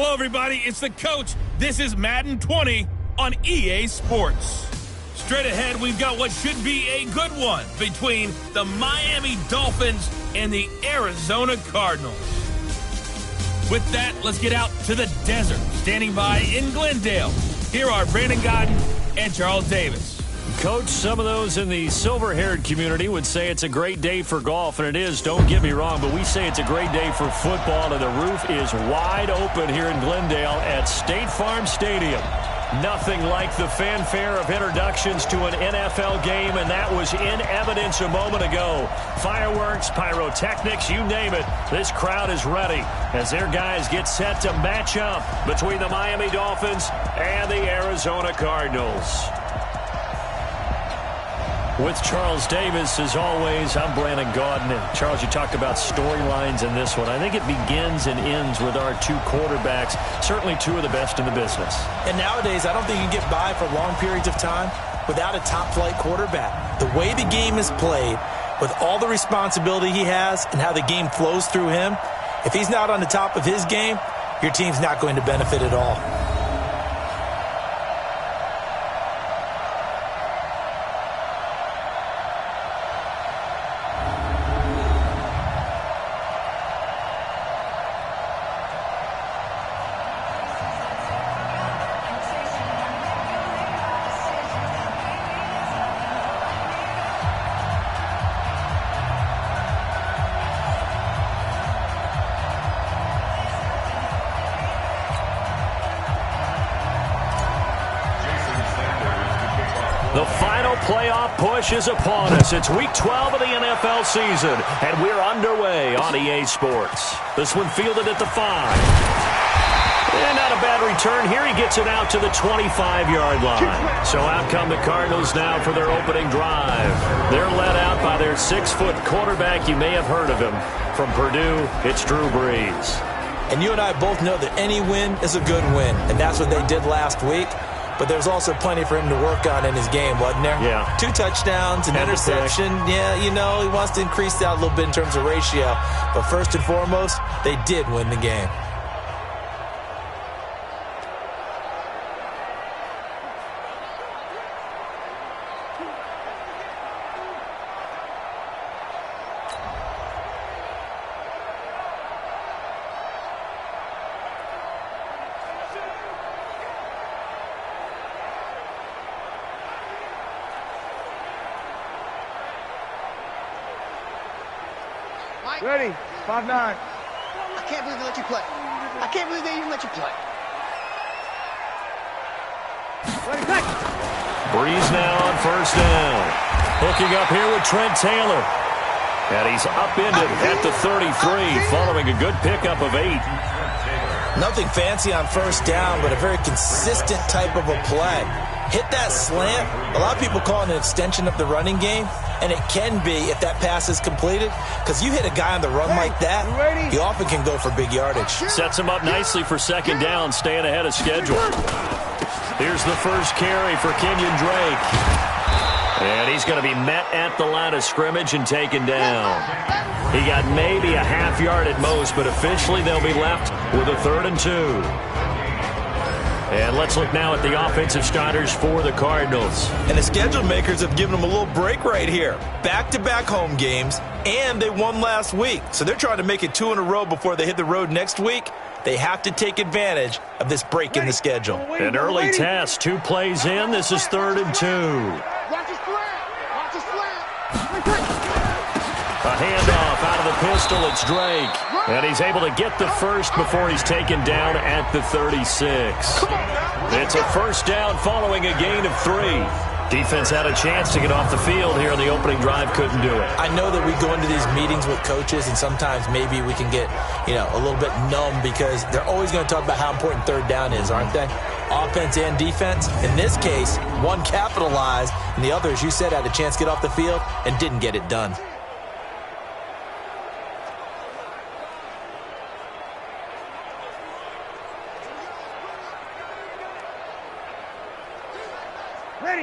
Hello, everybody. It's the coach. This is Madden 20 on EA Sports. Straight ahead, we've got what should be a good one between the Miami Dolphins and the Arizona Cardinals. With that, let's get out to the desert. Standing by in Glendale, here are Brandon Godden and Charles Davis. Coach, some of those in the silver-haired community would say it's a great day for golf, and it is, don't get me wrong, but we say it's a great day for football, and the roof is wide open here in Glendale at State Farm Stadium. Nothing like the fanfare of introductions to an NFL game, and that was in evidence a moment ago. Fireworks, pyrotechnics, you name it. This crowd is ready as their guys get set to match up between the Miami Dolphins and the Arizona Cardinals. With Charles Davis, as always, I'm Brandon Godden. And Charles, you talked about storylines in this one. I think it begins and ends with our two quarterbacks, certainly two of the best in the business. And nowadays, I don't think you can get by for long periods of time without a top-flight quarterback. The way the game is played, with all the responsibility he has and how the game flows through him, if he's not on the top of his game, your team's not going to benefit at all. The final playoff push is upon us. It's Week 12 of the NFL season, and we're underway on EA Sports. This one fielded at the 5. And not a bad return here. He gets it out to the 25-yard line. So out come the Cardinals now for their opening drive. They're led out by their 6-foot quarterback. You may have heard of him. From Purdue, it's Drew Brees. And you and I both know that any win is a good win, and that's what they did last week. But there's also plenty for him to work on in his game, wasn't there? Yeah. 2 touchdowns, an interception. Yeah, you know, he wants to increase that a little bit in terms of ratio. But first and foremost, they did win the game. Ready, 5-9. I can't believe they let you play. I can't believe they even let you play. Ready, back. Brees now on first down. Hooking up here with Trent Taylor. And he's upended at the 33 following a good pickup of 8. Nothing fancy on first down, but a very consistent type of a play. Hit that slant. A lot of people call it an extension of the running game, and it can be if that pass is completed, because you hit a guy on the run like that, he often can go for big yardage. Sets him up nicely for second down, staying ahead of schedule. Here's the first carry for Kenyon Drake. And he's going to be met at the line of scrimmage and taken down. He got maybe a half yard at most, but officially they'll be left with a 3rd and 2. And let's look now at the offensive starters for the Cardinals. And the schedule makers have given them a little break right here. Back-to-back home games, and they won last week. So they're trying to make it 2 in a row before they hit the road next week. They have to take advantage of this break in the schedule. An early test, 2 plays in. This is 3rd and 2. Watch his slant. Watch his slant. A handoff out of the pistol. It's Drake. And he's able to get the first before he's taken down at the 36. It's a first down following a gain of 3. Defense had a chance to get off the field here on the opening drive, couldn't do it. I know that we go into these meetings with coaches, and sometimes maybe we can get, a little bit numb because they're always going to talk about how important 3rd down is, aren't they? Offense and defense. In this case, one capitalized, and the other, as you said, had a chance to get off the field and didn't get it done.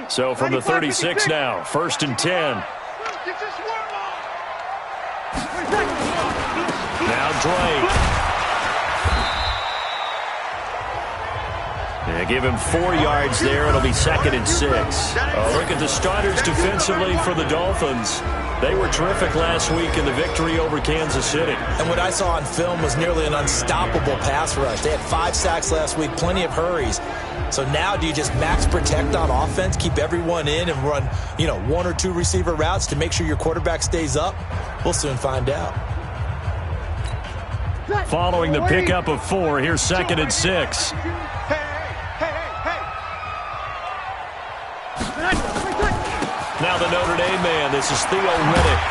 So from the 36 now, 1st and 10. Now Drake. Yeah, give him 4 yards there. It'll be 2nd and 6. Look at the starters defensively for the Dolphins. They were terrific last week in the victory over Kansas City. And what I saw on film was nearly an unstoppable pass rush. They had 5 sacks last week, plenty of hurries. So now do you just max protect on offense, keep everyone in, and run, 1 or 2 receiver routes to make sure your quarterback stays up? We'll soon find out. Following the pickup of 4, here's 2nd and 6. Now the Notre Dame man, this is Theo Riddick.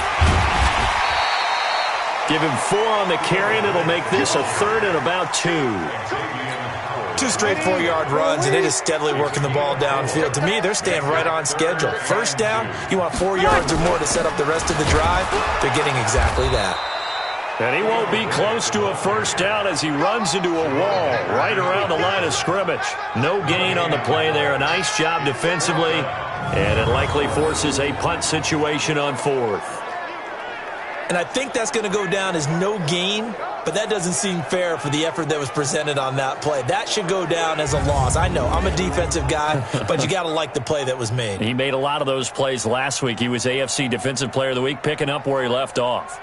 Give him 4 on the carry, and it'll make this a 3rd and about 2. 2 straight 4-yard runs, and it is steadily working the ball downfield. To me, they're staying right on schedule. First down, you want 4 yards or more to set up the rest of the drive. They're getting exactly that. And he won't be close to a first down as he runs into a wall right around the line of scrimmage. No gain on the play there. A nice job defensively, and it likely forces a punt situation on 4th. And I think that's going to go down as no gain, but that doesn't seem fair for the effort that was presented on that play. That should go down as a loss. I know, I'm a defensive guy, but you got to like the play that was made. He made a lot of those plays last week. He was AFC Defensive Player of the Week, picking up where he left off.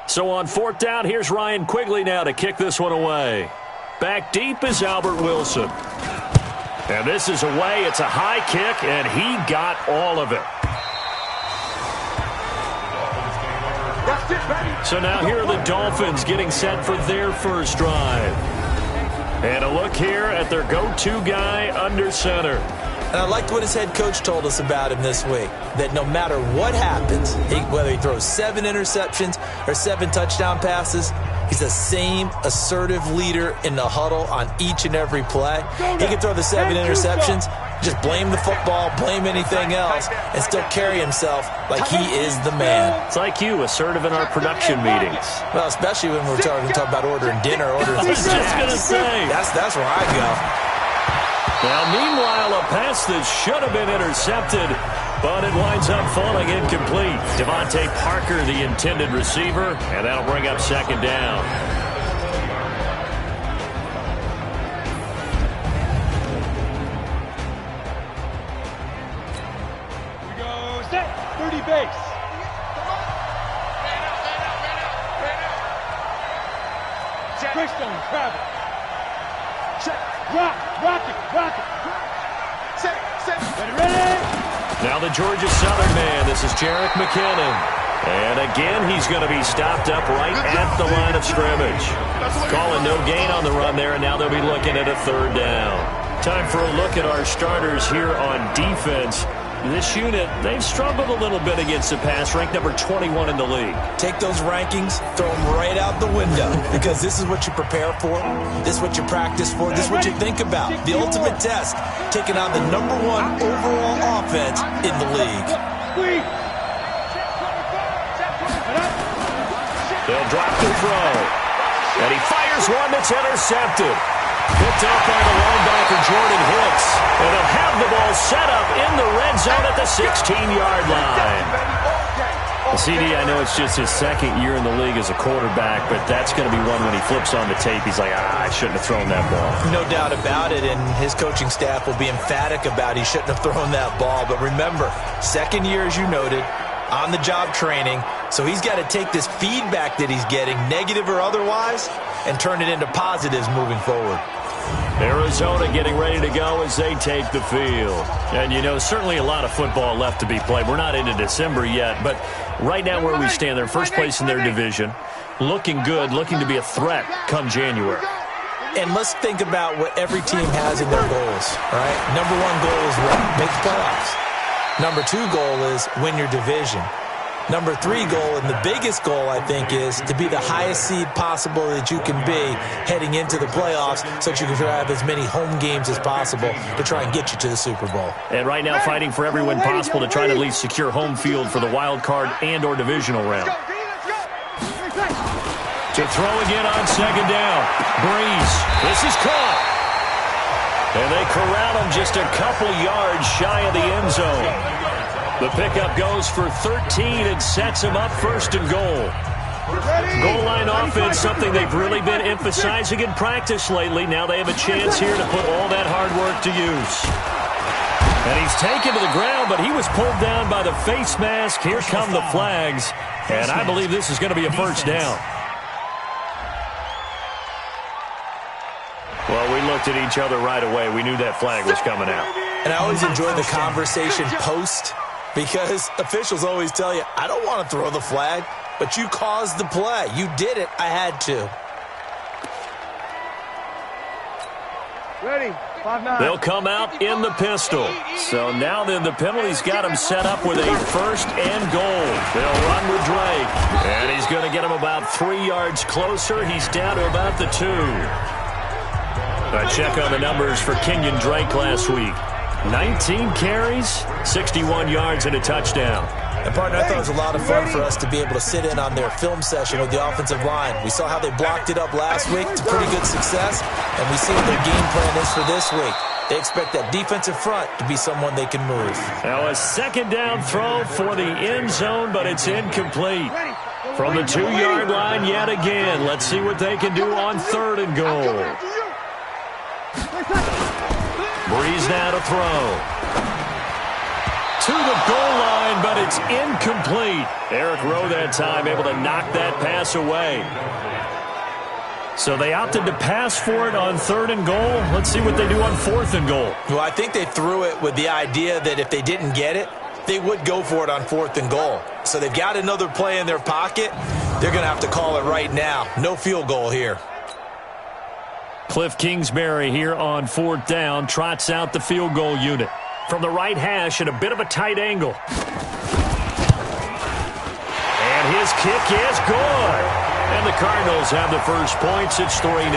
So on 4th down, here's Ryan Quigley now to kick this one away. Back deep is Albert Wilson. And this is away. It's a high kick, and he got all of it. So now here are the Dolphins getting set for their first drive. And a look here at their go-to guy under center. And I liked what his head coach told us about him this week, that no matter what happens, whether he throws 7 interceptions or 7 touchdown passes, he's the same assertive leader in the huddle on each and every play. He can throw the 7 interceptions, just blame the football, blame anything else, and still carry himself like he is the man. It's like you, assertive in our production meetings. Well, especially when we're talking about ordering dinner, ordering I was just going to say. That's where I go. Now, meanwhile, a pass that should have been intercepted, but it winds up falling incomplete. Devontae Parker, the intended receiver, and that'll bring up 2nd down. We go set, 30 base. Brickstone, travel. Rock it. Ready? Now the Georgia Southern man, this is Jerick McKinnon. And again, he's going to be stopped up right at the line of scrimmage. Calling no gain on the run there, and now they'll be looking at a 3rd down. Time for a look at our starters here on defense. This unit, they've struggled a little bit against the pass, ranked number 21 in the league. Take those rankings, throw them right out the window, because this is what you prepare for, this is what you practice for, this is what you think about. The ultimate test, taking on the number 1 overall offense in the league. They'll drop the throw, and he fires one that's intercepted. Picked up by the linebacker, Jordan Hicks. And they'll have the ball set up in the red zone at the 16-yard line. CD, I know it's just his 2nd year in the league as a quarterback, but that's going to be one when he flips on the tape. He's like, I shouldn't have thrown that ball. No doubt about it, and his coaching staff will be emphatic about he shouldn't have thrown that ball. But remember, 2nd year, as you noted, on-the-job training. So he's got to take this feedback that he's getting, negative or otherwise, and turn it into positives moving forward. Arizona getting ready to go as they take the field. And, certainly a lot of football left to be played. We're not into December yet, but right now where we stand, they're first place in their division, looking good, looking to be a threat come January. And let's think about what every team has in their goals, right? Number 1 goal is what? Make the playoffs. Number 2 goal is win your division. Number 3 goal, and the biggest goal, I think, is to be the highest seed possible that you can be heading into the playoffs so that you can have as many home games as possible to try and get you to the Super Bowl. And right now fighting for every win possible to try to at least secure home field for the wild card and or divisional round. To throw again on 2nd down. Breeze. This is caught. And they corral him just a couple yards shy of the end zone. The pickup goes for 13 and sets him up first and goal. Goal line offense, something they've really been emphasizing in practice lately. Now they have a chance here to put all that hard work to use. And he's taken to the ground, but he was pulled down by the face mask. Here come the flags, and I believe this is going to be a first down. Well, we looked at each other right away. We knew that flag was coming out. And I always enjoy the conversation post because officials always tell you, I don't want to throw the flag, but you caused the play. You did it. I had to. Ready. 5-9. They'll come out in the pistol. So now then the penalty's got him set up with a first and goal. They'll run with Drake. And he's going to get him about 3 yards closer. He's down to about the 2. A check on the numbers for Kenyon Drake last week. 19 carries, 61 yards, and a touchdown. And, partner, I thought it was a lot of fun for us to be able to sit in on their film session with the offensive line. We saw how they blocked it up last week to pretty good success, and we see what their game plan is for this week. They expect that defensive front to be someone they can move. Now a second down throw for the end zone, but it's incomplete. From the 2-yard line yet again. Let's see what they can do on third and goal. Breeze now to throw. To the goal line, but it's incomplete. Eric Rowe that time able to knock that pass away. So they opted to pass for it on third and goal. Let's see what they do on fourth and goal. Well, I think they threw it with the idea that if they didn't get it, they would go for it on fourth and goal. So they've got another play in their pocket. They're going to have to call it right now. No field goal here. Cliff Kingsbury here on fourth down trots out the field goal unit. From the right hash at a bit of a tight angle. And his kick is good. And the Cardinals have the first points. It's 3-0.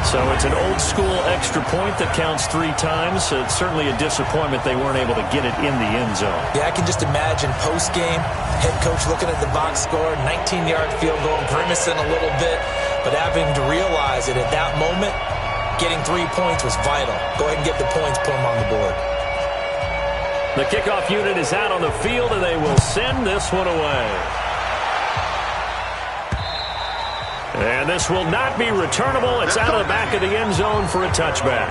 So it's an old-school extra point that counts 3 times. So it's certainly a disappointment they weren't able to get it in the end zone. Yeah, I can just imagine post-game, head coach looking at the box score, 19-yard field goal, grimacing a little bit, but having to realize that at that moment, getting 3 points was vital. Go ahead and get the points, put them on the board. The kickoff unit is out on the field, and they will send this one away. And this will not be returnable. It's out of the back of the end zone for a touchback.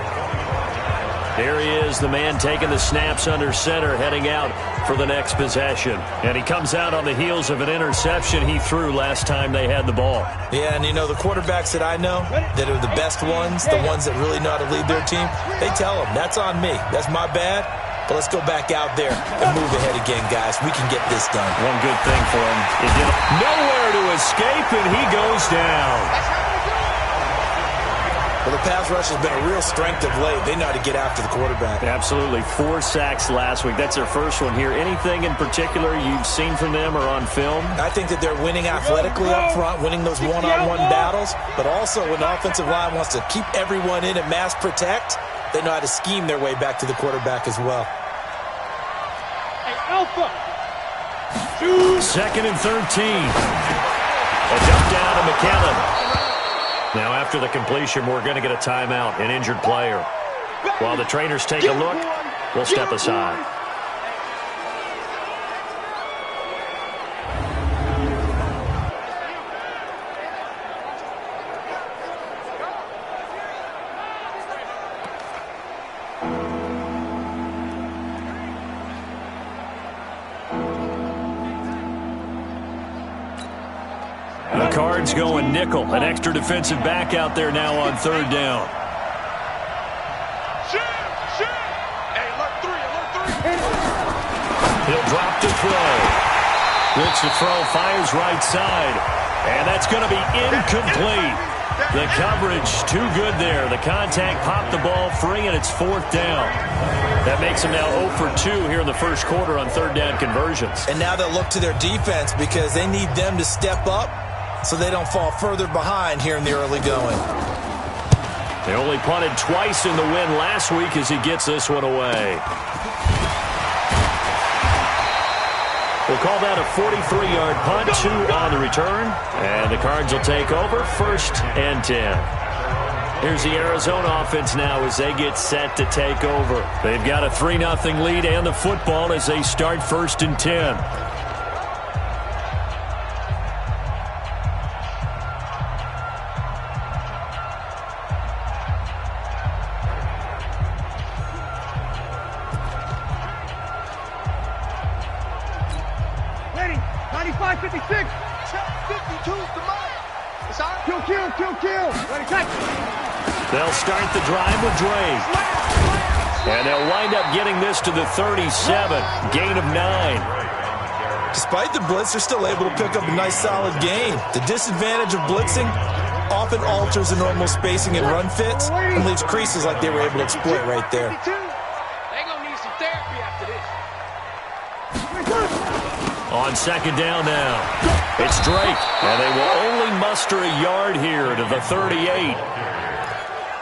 There he is, the man taking the snaps under center, heading out for the next possession. And he comes out on the heels of an interception he threw last time they had the ball. Yeah, and you know, the quarterbacks that I know that are the best ones, the ones that really know how to lead their team, they tell them, that's on me. That's my bad. But let's go back out there and move ahead again, guys. We can get this done. One good thing for him. It did nowhere to escape, and he goes down. Well, the pass rush has been a real strength of late. They know how to get after the quarterback. Absolutely. 4 sacks last week. That's their first one here. Anything in particular you've seen from them or on film? I think that they're winning athletically up front, winning those one-on-one battles, but also when the offensive line wants to keep everyone in and mass protect, they know how to scheme their way back to the quarterback as well. Hey, Alpha. 2nd and 13. A jump down to McKinnon. Now after the completion, we're going to get a timeout, an injured player. While the trainers take a look, we'll step aside. Cards going nickel. An extra defensive back out there now on third down. He'll drop to throw. Looks to throw, fires right side. And that's going to be incomplete. The coverage too good there. The contact popped the ball free, and it's 4th down. That makes them now 0 for 2 here in the first quarter on third down conversions. And now they'll look to their defense because they need them to step up so they don't fall further behind here in the early going. They only punted twice in the win last week as he gets this one away. We'll call that a 43-yard punt, 2 on the return. And the Cards will take over 1st and 10. Here's the Arizona offense now as they get set to take over. They've got a 3-0 lead and the football as they start 1st and 10. Ready, 95, 56. 52, come on. It's on. Kill. Ready, catch. They'll start the drive with Dre. And they'll wind up getting this to the 37. Gain of 9. Despite the blitz, they're still able to pick up a nice solid gain. The disadvantage of blitzing often alters the normal spacing and run fits and leaves creases like they were able to exploit right there. They're going to need some therapy after this. On 2nd down now, it's Drake, and they will only muster a yard here to the 38.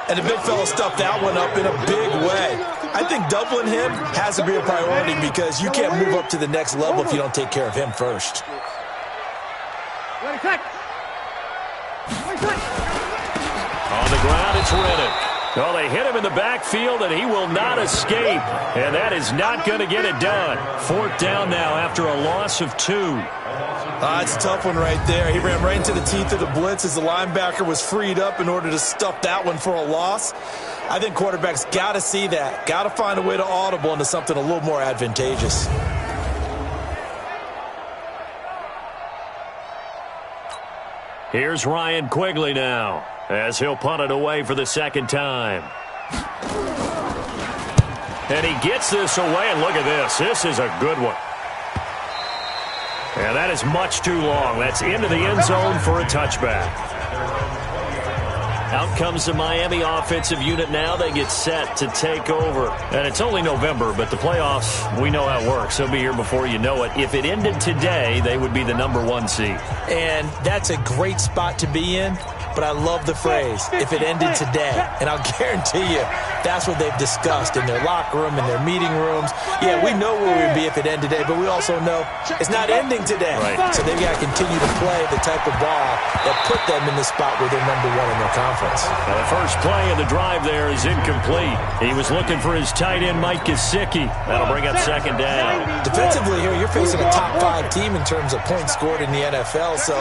And the big fella stuffed that one up in a big way. I think doubling him has to be a priority because you can't move up to the next level if you don't take care of him first. Ready, catch. On the ground, it's Reddick. Well, they hit him in the backfield, and he will not escape. And that is not going to get it done. 4th down now after a loss of 2. It's a tough one right there. He ran right into the teeth of the blitz as the linebacker was freed up in order to stuff that one for a loss. I think quarterbacks got to see that. Got to find a way to audible into something a little more advantageous. Here's Ryan Quigley now as he'll punt it away for the 2nd time. And he gets this away, and look at this. This is a good one. And that is much too long. That's into the end zone for a touchback. Out comes the Miami offensive unit now. They get set to take over. And it's only November, but the playoffs, we know how it works. They'll be here before you know it. If it ended today, they would be the #1 seed. And that's a great spot to be in. But I love the phrase, if it ended today. And I'll guarantee you, that's what they've discussed in their locker room, in their meeting rooms. Yeah, we know where we'd be if it ended today, but we also know it's not ending today. Right. So they've got to continue to play the type of ball that put them in the spot where they're #1 in their conference. Now the first play of the drive there is incomplete. He was looking for his tight end, Mike Gesicki. That'll bring up 2nd down. Defensively here, you're facing a top 5 team in terms of points scored in the NFL. So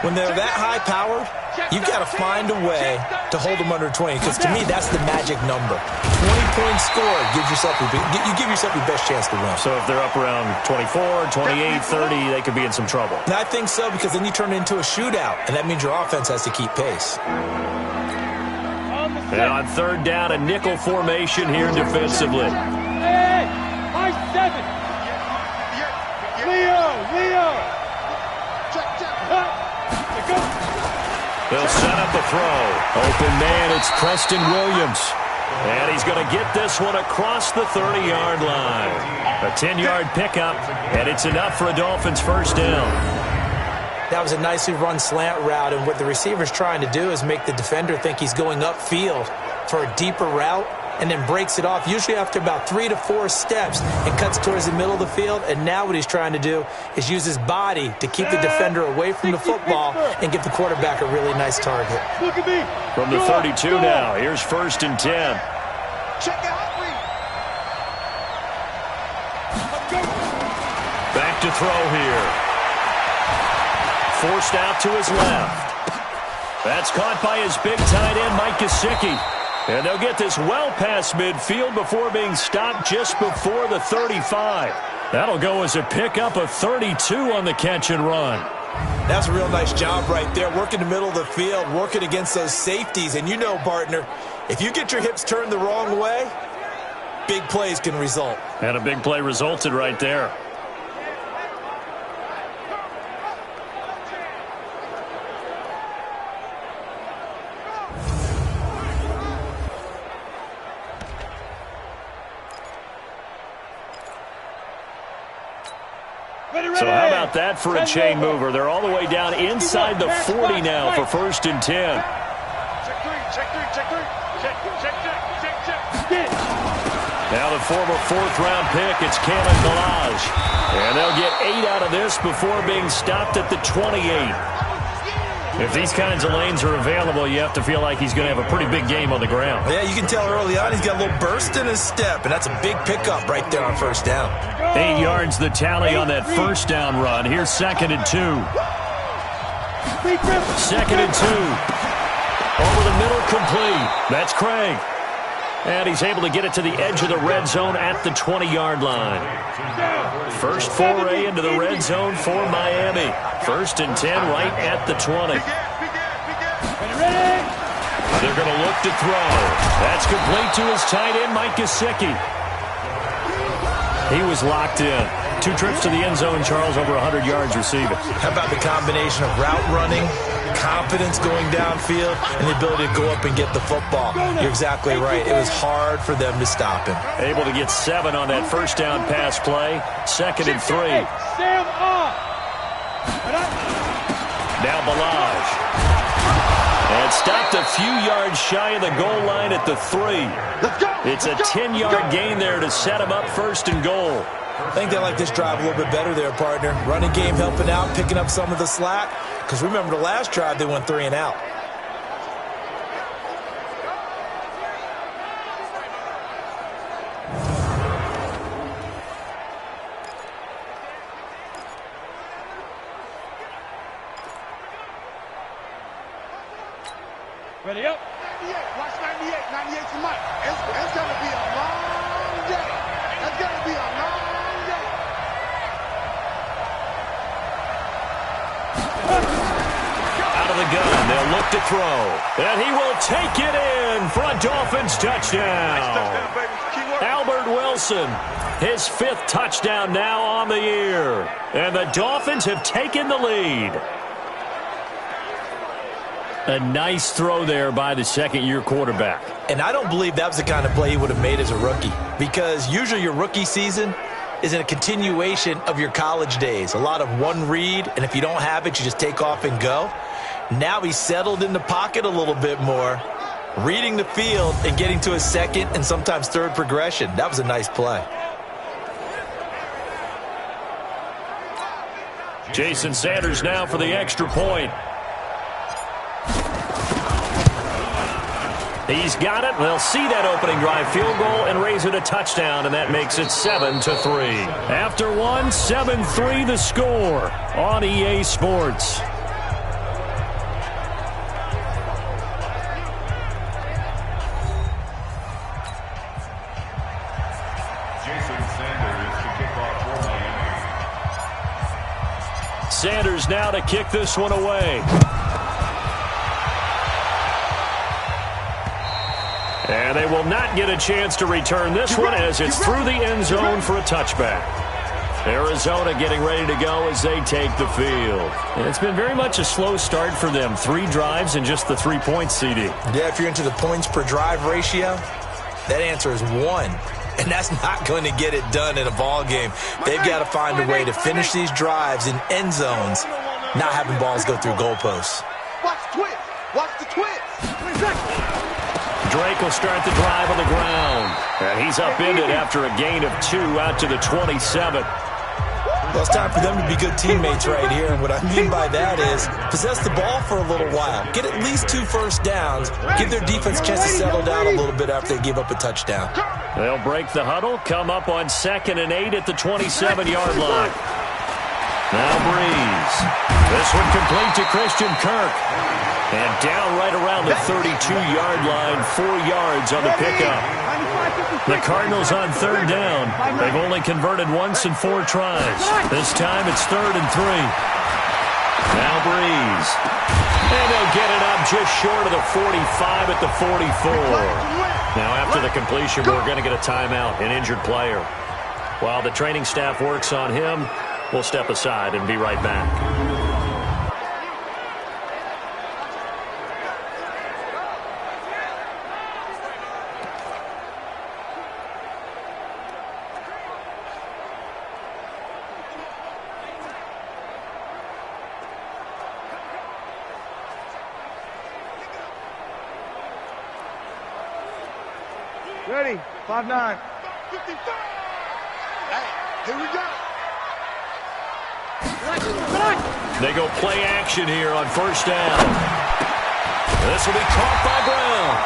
when they're that high-powered, you've got to find a way to hold them under 20, because to me, that's the magic number. 20 points scored gives yourself you give yourself your best chance to win. So if they're up around 24, 28, 30, they could be in some trouble. And I think so, because then you turn it into a shootout, and that means your offense has to keep pace. And on 3rd down, a nickel formation here defensively. Hey, my 7. Leo. Go. They'll set up a throw. Open man, it's Preston Williams. And he's going to get this one across the 30-yard line. A 10-yard pickup, and it's enough for a Dolphins 1st down. That was a nicely run slant route, and what the receiver's trying to do is make the defender think he's going upfield for a deeper route, and then breaks it off, usually after about 3 to 4 steps, and cuts towards the middle of the field. And now what he's trying to do is use his body to keep the defender away from the football and give the quarterback a really nice target. Look at me. From the 32 now, here's 1st and 10. Check out Bouie. Back to throw here. Forced out to his left. That's caught by his big tight end, Mike Gesicki. And they'll get this well past midfield before being stopped just before the 35. That'll go as a pickup of 32 on the catch and run. That's a real nice job right there, working the middle of the field, working against those safeties. And you know, partner, if you get your hips turned the wrong way, big plays can result. And a big play resulted right there. So how about that for a chain mover? They're all the way down inside the 40 now for 1st and 10. Check three. Now the former 4th-round pick, it's Kalen Ballage. And they'll get 8 out of this before being stopped at the 28. If these kinds of lanes are available, you have to feel like he's going to have a pretty big game on the ground. Yeah, you can tell early on he's got a little burst in his step, and that's a big pickup right there on first down. 8 yards the tally on that first down run. Here's 2nd and 2. 2nd and 2. Over the middle, complete. That's Craig. And he's able to get it to the edge of the red zone at the 20-yard line. First foray into the red zone for Miami. 1st and 10 right at the 20. They're going to look to throw. That's complete to his tight end, Mike Gesicki. He was locked in. 2 trips to the end zone, Charles, over 100 yards receiving. How about the combination of route running, confidence going downfield, and the ability to go up and get the football? You're exactly right. It was hard for them to stop him. Able to get 7 on that first down pass play. 2nd and 3. Now Balaj. And stopped a few yards shy of the goal line at the 3. It's a 10-yard gain there to set him up 1st and goal. I think they like this drive a little bit better there, partner. Running game helping out, picking up some of the slack. Because remember the last drive, they went 3 and out. Ready up. 98. Watch 98. 98 to Mike. It's going to be a long day. It's going to be a long day. Out of the gun, they'll look to throw. And he will take it in for a Dolphins touchdown. Albert Wilson, his 5th touchdown now on the year. And the Dolphins have taken the lead. A nice throw there by the 2nd-year quarterback. And I don't believe that was the kind of play he would have made as a rookie. Because usually your rookie season is in a continuation of your college days. A lot of one read, and if you don't have it, you just take off and go. Now he's settled in the pocket a little bit more, reading the field and getting to his 2nd and sometimes 3rd progression. That was a nice play. Jason Sanders now for the extra point. He's got it. They'll see that opening drive field goal and raise it a touchdown, and that makes it 7-3. After 1, 7-3 the score on EA Sports. Sanders now to kick this one away. And they will not get a chance to return this one as it's through the end zone for a touchback. Arizona getting ready to go as they take the field. And it's been very much a slow start for them. 3 drives and just the 3 points, CD. Yeah, if you're into the points per drive ratio, that answer is 1. And that's not going to get it done in a ball game. They've got to find a way to finish these drives in end zones, not having balls go through goalposts. Watch the twist. Watch the twist. Drake will start the drive on the ground. And he's upended after a gain of 2 out to the 27. Well, it's time for them to be good teammates right here. And what I mean by that is possess the ball for a little while. Get at least 2 first downs. Give their defense a chance to settle down a little bit after they give up a touchdown. They'll break the huddle, come up on 2nd and 8 at the 27-yard line. Now Breeze. This one complete to Christian Kirk. And down right around the 32-yard line, 4 yards on the pickup. The Cardinals on 3rd down. They've only converted once in 4 tries. This time it's 3rd and 3. Now Breeze. And they'll get it up just short of the 45 at the 44. Now after the completion, we're going to get a timeout, an injured player. While the training staff works on him, we'll step aside and be right back. Ready. 5-9. 55. Hey, here we go. Relax. They go play action here on first down. This will be caught by Brown.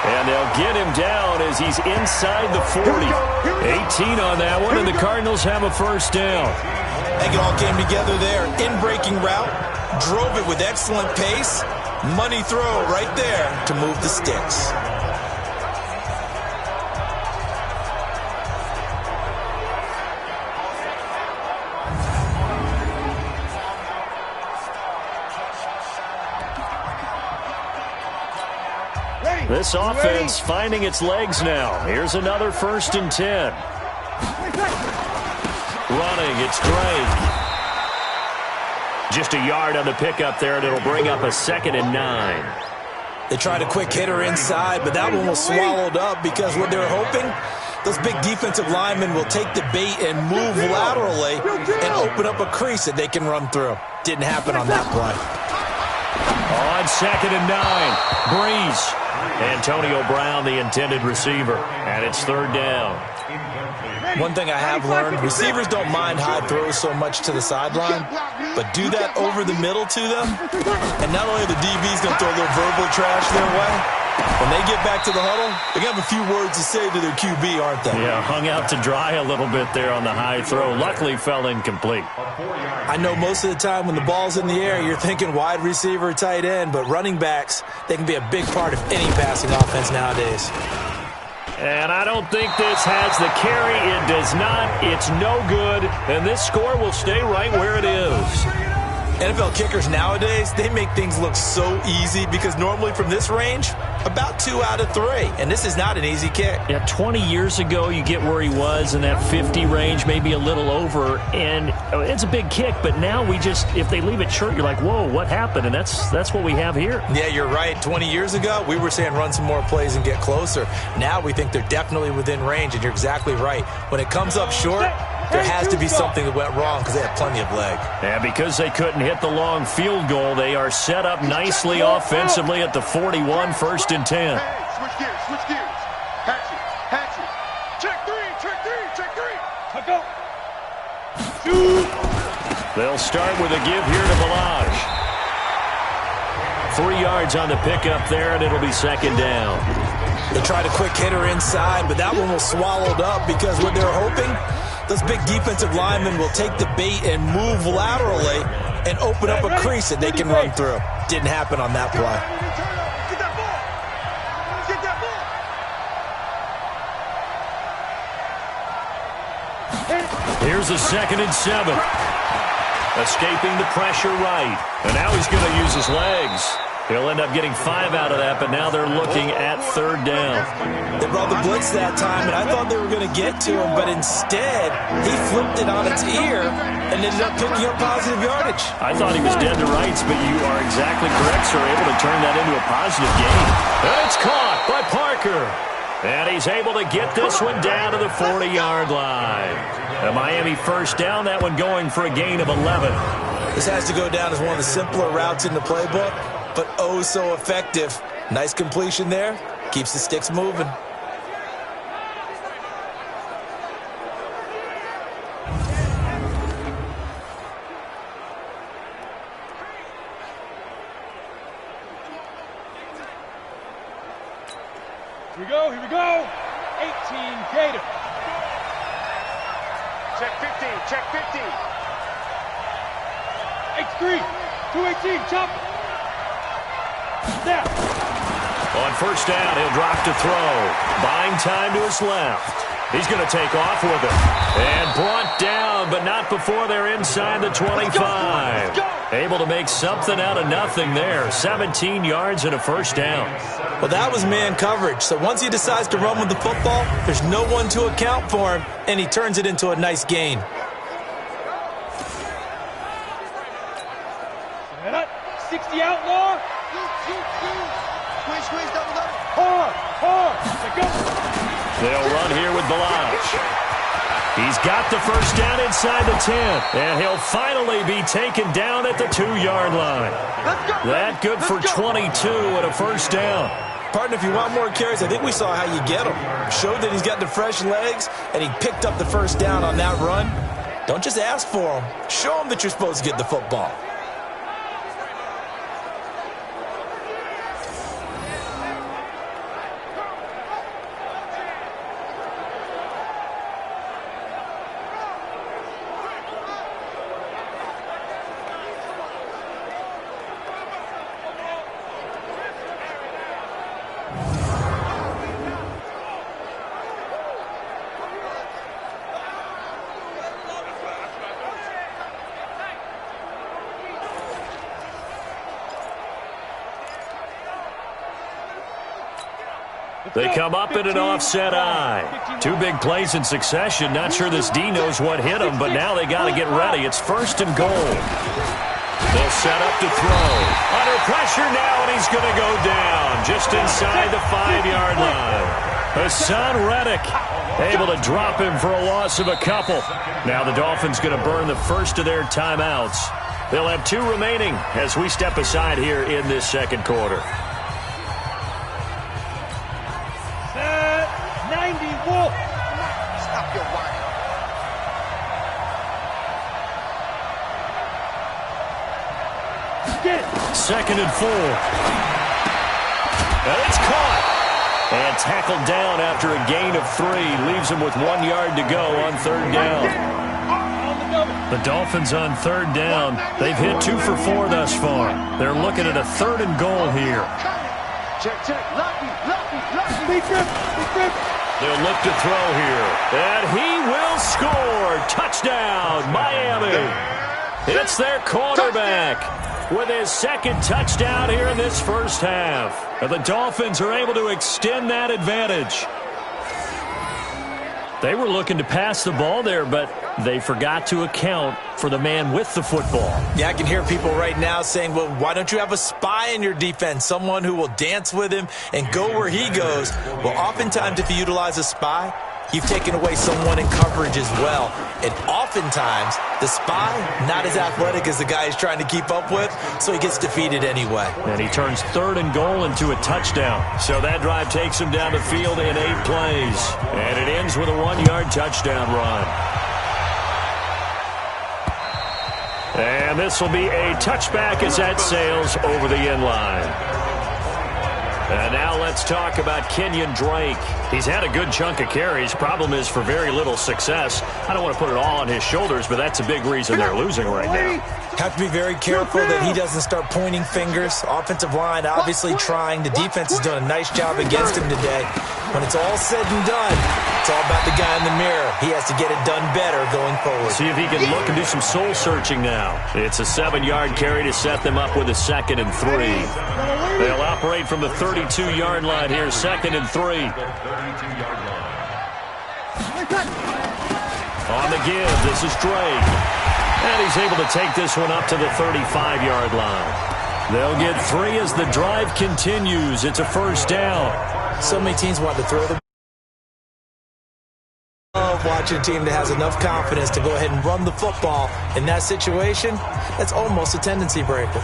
And they'll get him down as he's inside the 40. 18 on that one, and the Cardinals have a first down. I think it all came together there. In-breaking route, drove it with excellent pace. Money throw right there to move the sticks. This offense finding its legs now. Here's another 1st and 10. Running, it's Drake. Just a yard on the pickup there, and it'll bring up a 2nd and 9. They tried a quick hitter inside, but that one was swallowed up because what they were hoping, those big defensive linemen will take the bait and move laterally and open up a crease that they can run through. Didn't happen on that play. On 2nd and 9, Breeze. Antonio Brown, the intended receiver, and it's 3rd down. One thing I have learned, receivers don't mind high throws so much to the sideline, but do that over the middle to them, and not only are the DBs going to throw a little verbal trash their way, when they get back to the huddle, they're going to have a few words to say to their QB, aren't they? Yeah, hung out to dry a little bit there on the high throw. Luckily fell incomplete. I know most of the time when the ball's in the air, you're thinking wide receiver, tight end, but running backs, they can be a big part of any passing offense nowadays. And I don't think this has the carry. It does not. It's no good. And this score will stay right where it is. NFL kickers nowadays, they make things look so easy because normally from this range, about 2 out of 3. And this is not an easy kick. Yeah, 20 years ago, you get where he was in that 50 range, maybe a little over. And it's a big kick, but now we just, if they leave it short, you're like, whoa, what happened? And that's what we have here. Yeah, you're right. 20 years ago, we were saying run some more plays and get closer. Now we think they're definitely within range, and you're exactly right. When it comes up short, there has to be something that went wrong because they have plenty of leg. Yeah, because they couldn't hit the long field goal, they are set up nicely offensively at the 41, 1st and 10. Switch gears, switch gears. Hatchet, hatchet. Check 3, check 3, check 3. Let's go. Shoot. They'll start with a give here to Bouie. 3 yards on the pickup there, and it'll be 2nd down. They tried a quick hitter inside, but that one was swallowed up because what they were hoping, those big defensive linemen will take the bait and move laterally and open up a crease that they can run through. Didn't happen on that play. Get that ball. Get that ball. Here's a 2nd and 7. Escaping the pressure right. And now he's going to use his legs. He'll end up getting 5 out of that, but now they're looking at 3rd down. They brought the blitz that time, and I thought they were going to get to him, but instead, he flipped it on its ear and ended up picking up positive yardage. I thought he was dead to rights, but you are exactly correct, sir. Able to turn that into a positive gain. And it's caught by Parker. And he's able to get this one down to the 40-yard line. The Miami 1st down, that one going for a gain of 11. This has to go down as one of the simpler routes in the playbook, but oh so effective. Nice completion there. Keeps the sticks moving. Here we go, here we go. 18 Gator. Check 15, check 15. X3, 218, chop. Snap. On 1st down, he'll drop to throw. Buying time to his left. He's going to take off with it. And brought down, but not before they're inside the 25. Able to make something out of nothing there. 17 yards and a 1st down. Well, that was man coverage. So once he decides to run with the football, there's no one to account for him, and he turns it into a nice gain. Set up. 60 outlaw. Squeeze, double, double. Hard. Let go. They'll run here with Bouie. He's got the 1st down inside the 10, and he'll finally be taken down at the 2-yard line. That good for 22 and a 1st down. Partner, if you want more carries, I think we saw how you get him. Showed that he's got the fresh legs, and he picked up the 1st down on that run. Don't just ask for him. Show him that you're supposed to get the football. They come up in an offset eye. 2 big plays in succession. Not sure this D knows what hit him, but now they got to get ready. It's 1st and goal. They'll set up to throw. Under pressure now, and he's going to go down just inside the 5-yard line. Hassan Reddick able to drop him for a loss of a couple. Now the Dolphins going to burn the first of their timeouts. They'll have 2 remaining as we step aside here in this second quarter. Set 90 Wolf. Stop your whining. 2nd and 4. And it's caught. And tackled down after a gain of 3. Leaves him with 1 yard to go on 3rd down. The Dolphins on 3rd down. They've hit 2 for 4 thus far. They're looking at a 3rd and goal here. Check. Lucky. They'll look to throw here. And he will score. Touchdown, Miami. It's their quarterback with his 2nd touchdown here in this first half. And the Dolphins are able to extend that advantage. They were looking to pass the ball there, but they forgot to account for the man with the football. Yeah, I can hear people right now saying, well, why don't you have a spy in your defense, someone who will dance with him and go where he goes? Well, oftentimes if you utilize a spy, you've taken away someone in coverage as well. And oftentimes, the spy, not as athletic as the guy he's trying to keep up with, so he gets defeated anyway. And he turns 3rd and goal into a touchdown. So that drive takes him down the field in 8 plays. And it ends with a 1-yard touchdown run. And this will be a touchback as that sails over the end line. And now let's talk about Kenyon Drake. He's had a good chunk of carries. Problem is for very little success. I don't want to put it all on his shoulders, but that's a big reason they're losing right now. Have to be very careful that he doesn't start pointing fingers. Offensive line obviously trying. The defense has done a nice job against him today. When it's all said and done, it's all about the guy in the mirror. He has to get it done better going forward. See if he can look and do some soul searching now. It's a 7-yard carry to set them up with a 2nd and 3. They'll operate from the 32-yard line here, 2nd and 3. On the give, this is Drake. And he's able to take this one up to the 35-yard line. They'll get 3 as the drive continues. It's a 1st down. So many teams want to throw the ball. Watching a team that has enough confidence to go ahead and run the football. In that situation, that's almost a tendency breaker.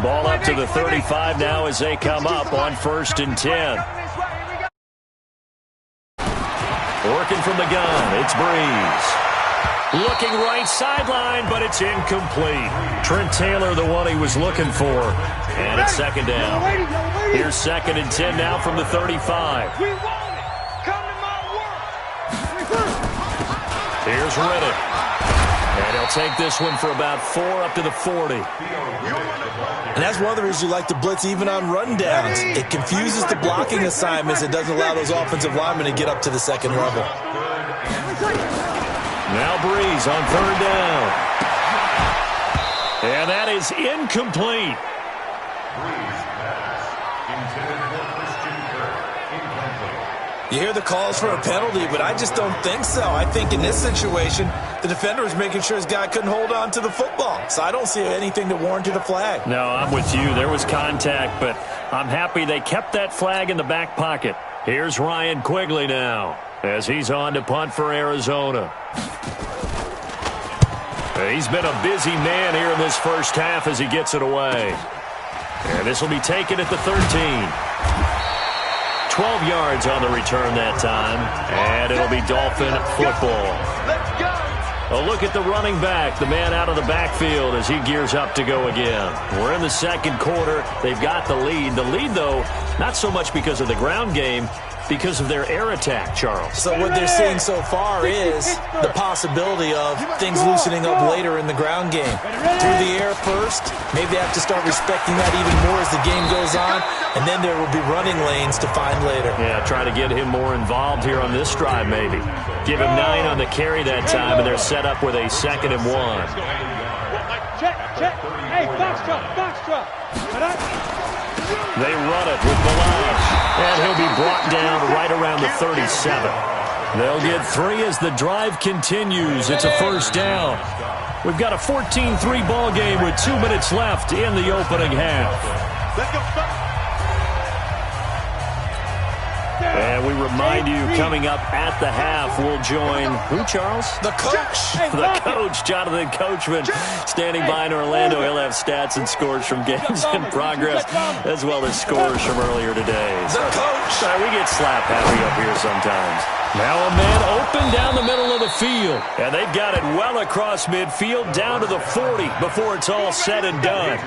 Ball up to the 35 now as they come up on 1st and 10. Working from the gun, it's Breeze. Looking right sideline, but it's incomplete. Trent Taylor, the one he was looking for. And it's 2nd down. Here's 2nd and 10 now from the 35. Here's Reddick. And he'll take this one for about 4 up to the 40. And that's one of the reasons you like to blitz even on rundowns. It confuses the blocking assignments. It doesn't allow those offensive linemen to get up to the 2nd level. Now Breeze on 3rd down. And that is incomplete. You hear the calls for a penalty, but I just don't think so. I think in this situation, the defender was making sure his guy couldn't hold on to the football. So I don't see anything that warranted a flag. No, I'm with you. There was contact, but I'm happy they kept that flag in the back pocket. Here's Ryan Quigley now as he's on to punt for Arizona. He's been a busy man here in this first half as he gets it away. And this will be taken at the 13. 12 yards on the return that time, and it'll be Dolphin football. A look at the running back, the man out of the backfield as he gears up to go again. We're in the second quarter. They've got the lead. The lead, though, not so much because of the ground game, because of their air attack, Charles. So what they're seeing so far is the possibility of things loosening up later in the ground game. Through the air first, maybe they have to start respecting that even more as the game goes on, and then there will be running lanes to find later. Yeah, try to get him more involved here on this drive maybe. Give him 9 on the carry that time, and they're set up with a 2nd and 1. Check. Hey, box truck. They run it with Bouie, and he'll be brought down right around the 37. They'll get 3 as the drive continues. It's a first down. We've got a 14-3 ball game with 2 minutes left in the opening half. Let's go. And we remind you, coming up at the half, we'll join who, Charles? The coach. The coach, Jonathan Coachman, standing by in Orlando. He'll have stats and scores from games in progress, as well as scores from earlier today. The coach. Sorry, we get slap happy up here sometimes. Now a man open down the middle of the field. And they've got it well across midfield, down to the 40 before it's all said and done.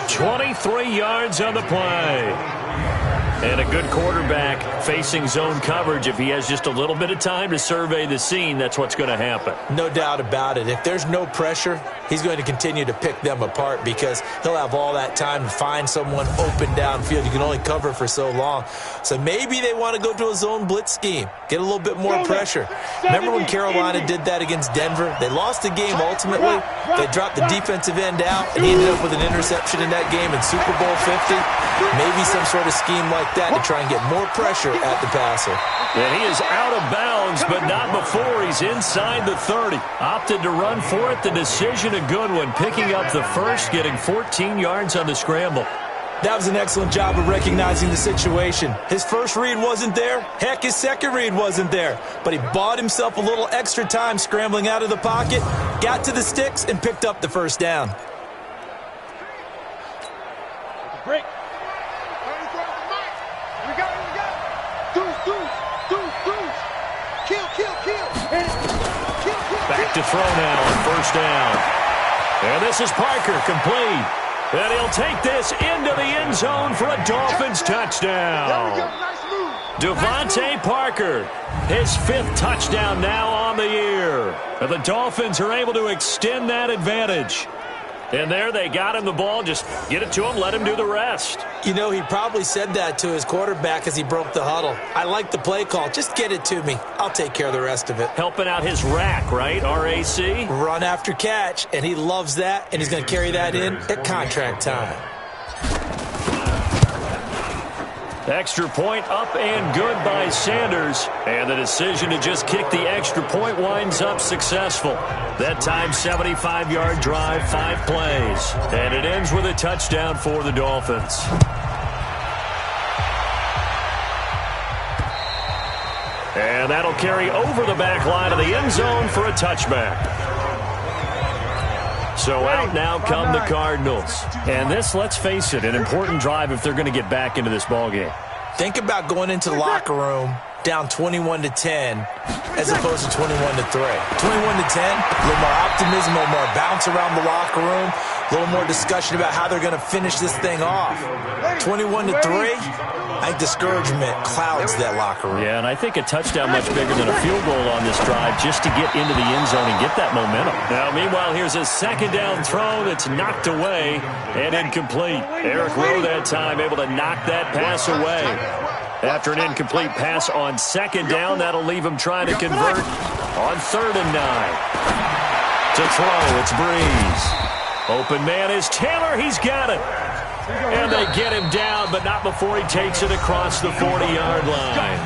23 yards on the play. And a good quarterback facing zone coverage. If he has just a little bit of time to survey the scene, that's what's going to happen. No doubt about it. If there's no pressure, he's going to continue to pick them apart because he'll have all that time to find someone open downfield. You can only cover for so long. So maybe they want to go to a zone blitz scheme, get a little bit more pressure. Remember when Carolina did that against Denver? They lost the game ultimately. They dropped the defensive end out, and he ended up with an interception in that game in Super Bowl 50. Maybe some sort of scheme like that to try and get more pressure at the passer. And he is out of bounds, but not before he's inside the 30. Opted to run for it. The decision a good one, picking up the first, getting 14 yards on the scramble. That was an excellent job of recognizing the situation. His first read wasn't there. Heck, his second read wasn't there. But he bought himself a little extra time scrambling out of the pocket, got to the sticks, and picked up the first down. Break. Back to throw now on first down. And this is Parker, complete. And he'll take this into the end zone for a Dolphins touchdown. Devontae Parker, his 5th touchdown now on the year. And the Dolphins are able to extend that advantage. And there they got him the ball. Just get it to him, let him do the rest. You know, he probably said that to his quarterback as he broke the huddle. I like the play call. Just get it to me. I'll take care of the rest of it. Helping out his rack, right? RAC? Run after catch, and he loves that, and he's going to carry that in at contract time. Extra point up and good by Sanders. And the decision to just kick the extra point winds up successful. That time, 75-yard drive, 5 plays. And it ends with a touchdown for the Dolphins. And that'll carry over the back line of the end zone for a touchback. So out now come the Cardinals. And this, let's face it, an important drive if they're going to get back into this ballgame. Think about going into the locker room down 21-10 as opposed to 21-3. 21-10, a little more optimism, a little more bounce around the locker room, a little more discussion about how they're going to finish this thing off. 21-3, I think discouragement clouds that locker room. Yeah, and I think a touchdown much bigger than a field goal on this drive just to get into the end zone and get that momentum. Now, meanwhile, here's a second down throw that's knocked away and incomplete. Eric Rowe that time able to knock that pass away. After an incomplete pass on second down, that'll leave him trying to convert on 3rd and 9. To throw, it's Breeze. Open man is Taylor. He's got it. And they get him down, but not before he takes it across the 40-yard line.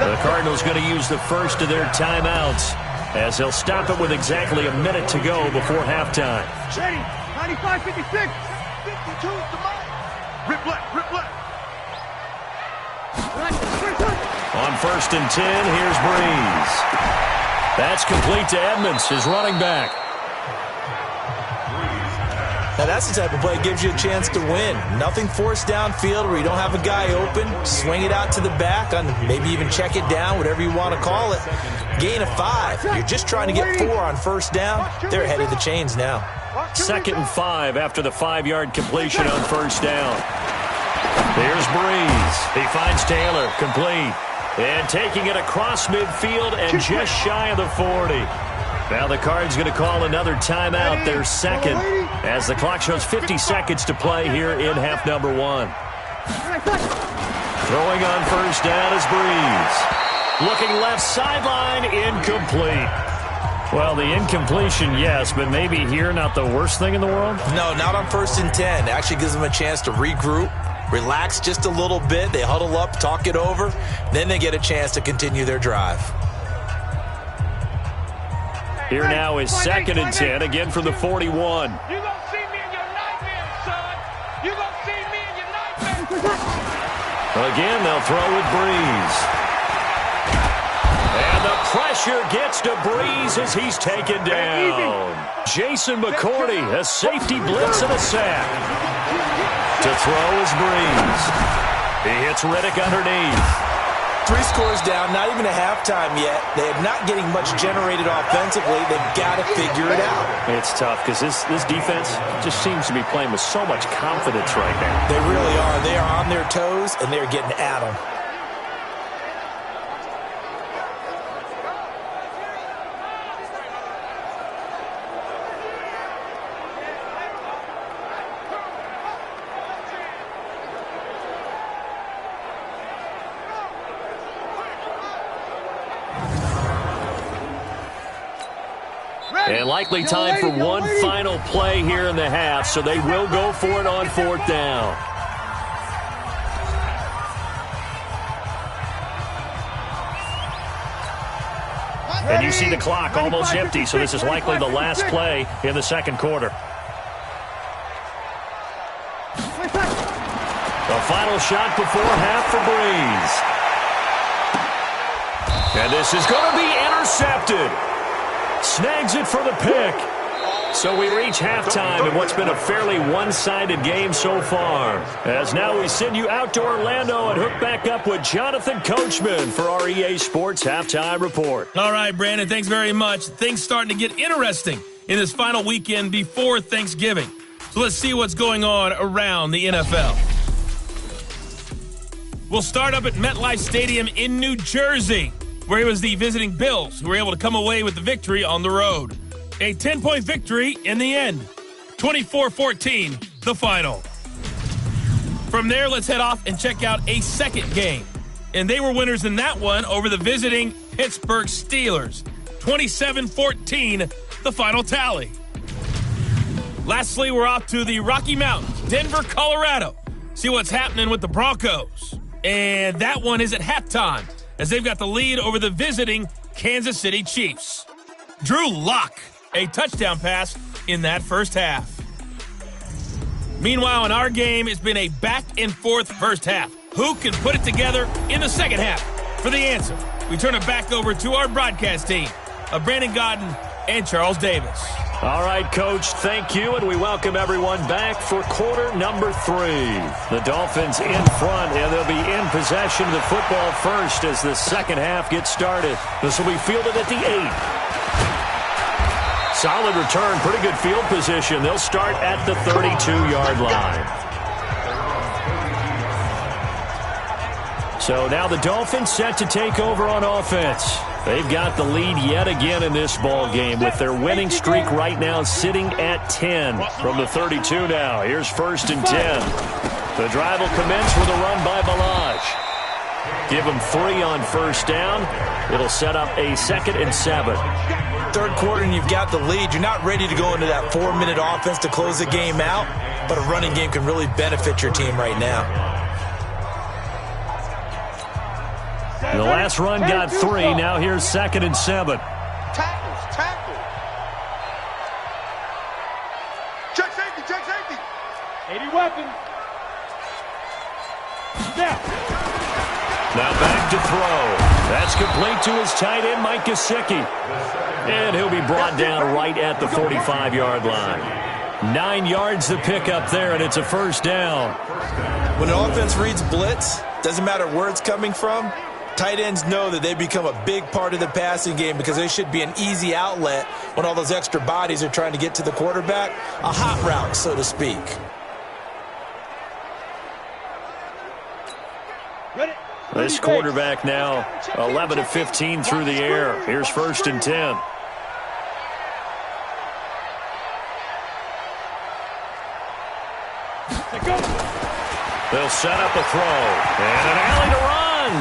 The Cardinals going to use the first of their timeouts as they'll stop it with exactly a minute to go before halftime. 95, 56. 52 to Mike. Rip left. On 1st and 10, here's Breeze. That's complete to Edmonds, his running back. Now that's the type of play that gives you a chance to win. Nothing forced downfield where you don't have a guy open. Swing it out to the back, on maybe even check it down, whatever you want to call it. Gain of 5. You're just trying to get 4 on first down. They're ahead of the chains now. 2nd and 5 after the 5-yard completion on first down. Here's Breeze. He finds Taylor, complete. And taking it across midfield and just shy of the 40. Now the Cards going to call another timeout, their second, as the clock shows 50 seconds to play here in half number 1. Throwing on first down is Breeze. Looking left sideline, incomplete. Well, the incompletion, yes, but maybe here not the worst thing in the world? No, not on 1st and 10. Actually gives them a chance to regroup, relax just a little bit. They huddle up, talk it over. Then they get a chance to continue their drive. Here now is 2nd and 10, again from the 41. You gonna see me in your nightmares, son. You gonna see me in your nightmares. Again, they'll throw with Breeze. And the pressure gets to Breeze as he's taken down. Jason McCourty, a safety blitz and a sack. To throw is Breeze. He hits Riddick underneath. 3 scores down, not even a halftime yet. They are not getting much generated offensively. They've got to figure it out. It's tough because this defense just seems to be playing with so much confidence right now. They really are. They are on their toes, and they're getting at them. And likely time for one final play here in the half, so they will go for it on 4th down. And you see the clock almost empty, so this is likely the last play in the 2nd quarter. The final shot before half for Breeze. And this is going to be intercepted. Snags it for the pick. So we reach halftime in what's been a fairly one-sided game so far. As now we send you out to Orlando and hook back up with Jonathan Coachman for our EA Sports Halftime Report. All right, Brandon, thanks very much. Things starting to get interesting in this final weekend before Thanksgiving. So let's see what's going on around the NFL. We'll start up at MetLife Stadium in New Jersey, where it was the visiting Bills who were able to come away with the victory on the road. A 10-point victory in the end. 24-14, the final. From there, let's head off and check out a second game. And they were winners in that one over the visiting Pittsburgh Steelers. 27-14, the final tally. Lastly, we're off to the Rocky Mountains, Denver, Colorado. See what's happening with the Broncos. And that one is at halftime, as they've got the lead over the visiting Kansas City Chiefs. Drew Lock, a touchdown pass in that first half. Meanwhile, in our game, it's been a back-and-forth first half. Who can put it together in the second half? For the answer, we turn it back over to our broadcast team of Brandon Godden and Charles Davis. All right, Coach, thank you, and we welcome everyone back for quarter number 3. The Dolphins in front, and they'll be in possession of the football first as the second half gets started. This will be fielded at the 8. Solid return, pretty good field position. They'll start at the 32-yard line. So now the Dolphins set to take over on offense. They've got the lead yet again in this ball game with their winning streak right now sitting at 10 from the 32 now. Here's 1st and 10. The drive will commence with a run by Balaj. Give them 3 on 1st down. It'll set up a 2nd and 7. Third quarter and you've got the lead. You're not ready to go into that 4-minute offense to close the game out, but a running game can really benefit your team right now. The last run got 3. Now here's 2nd and 7. Tackle. Check safety. 80 weapons. Now back to throw. That's complete to his tight end, Mike Gesicki. And he'll be brought down right at the 45-yard line. 9 yards to pick up there, and it's a 1st down. When an offense reads blitz, doesn't matter where it's coming from, tight ends know that they become a big part of the passing game because they should be an easy outlet when all those extra bodies are trying to get to the quarterback. A hot route, so to speak. This quarterback now 11 of 15 through the air. Here's 1st and 10. They'll set up a throw. And an alley to run.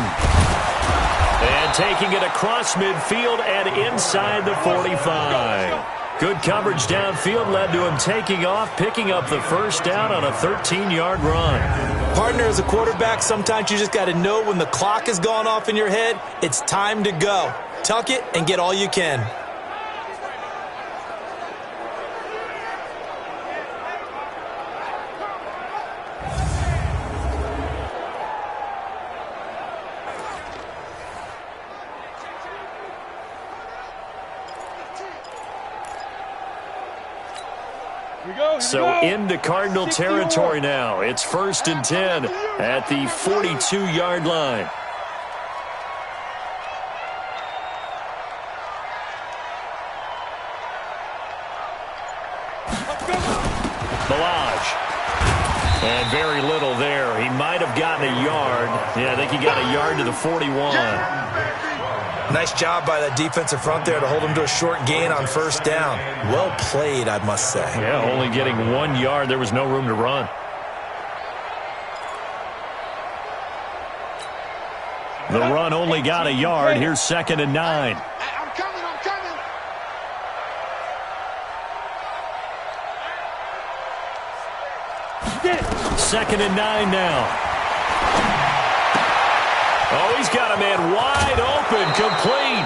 And taking it across midfield and inside the 45. Good coverage downfield led to him taking off, picking up the first down on a 13-yard run. Partner, as a quarterback, sometimes you just got to know when the clock has gone off in your head, it's time to go. Tuck it and get all you can. So into Cardinal territory now. It's 1st and 10 at the 42-yard line. Balaj. And very little there. He might have gotten a yard. Yeah, I think he got a yard to the 41. Nice job by that defensive front there to hold him to a short gain on 1st down. Well played, I must say. Yeah, only getting 1 yard. There was no room to run. The run only got a yard. Here's 2nd and 9. I'm coming. 2nd and 9 now. Oh, he's got a man wide open, complete.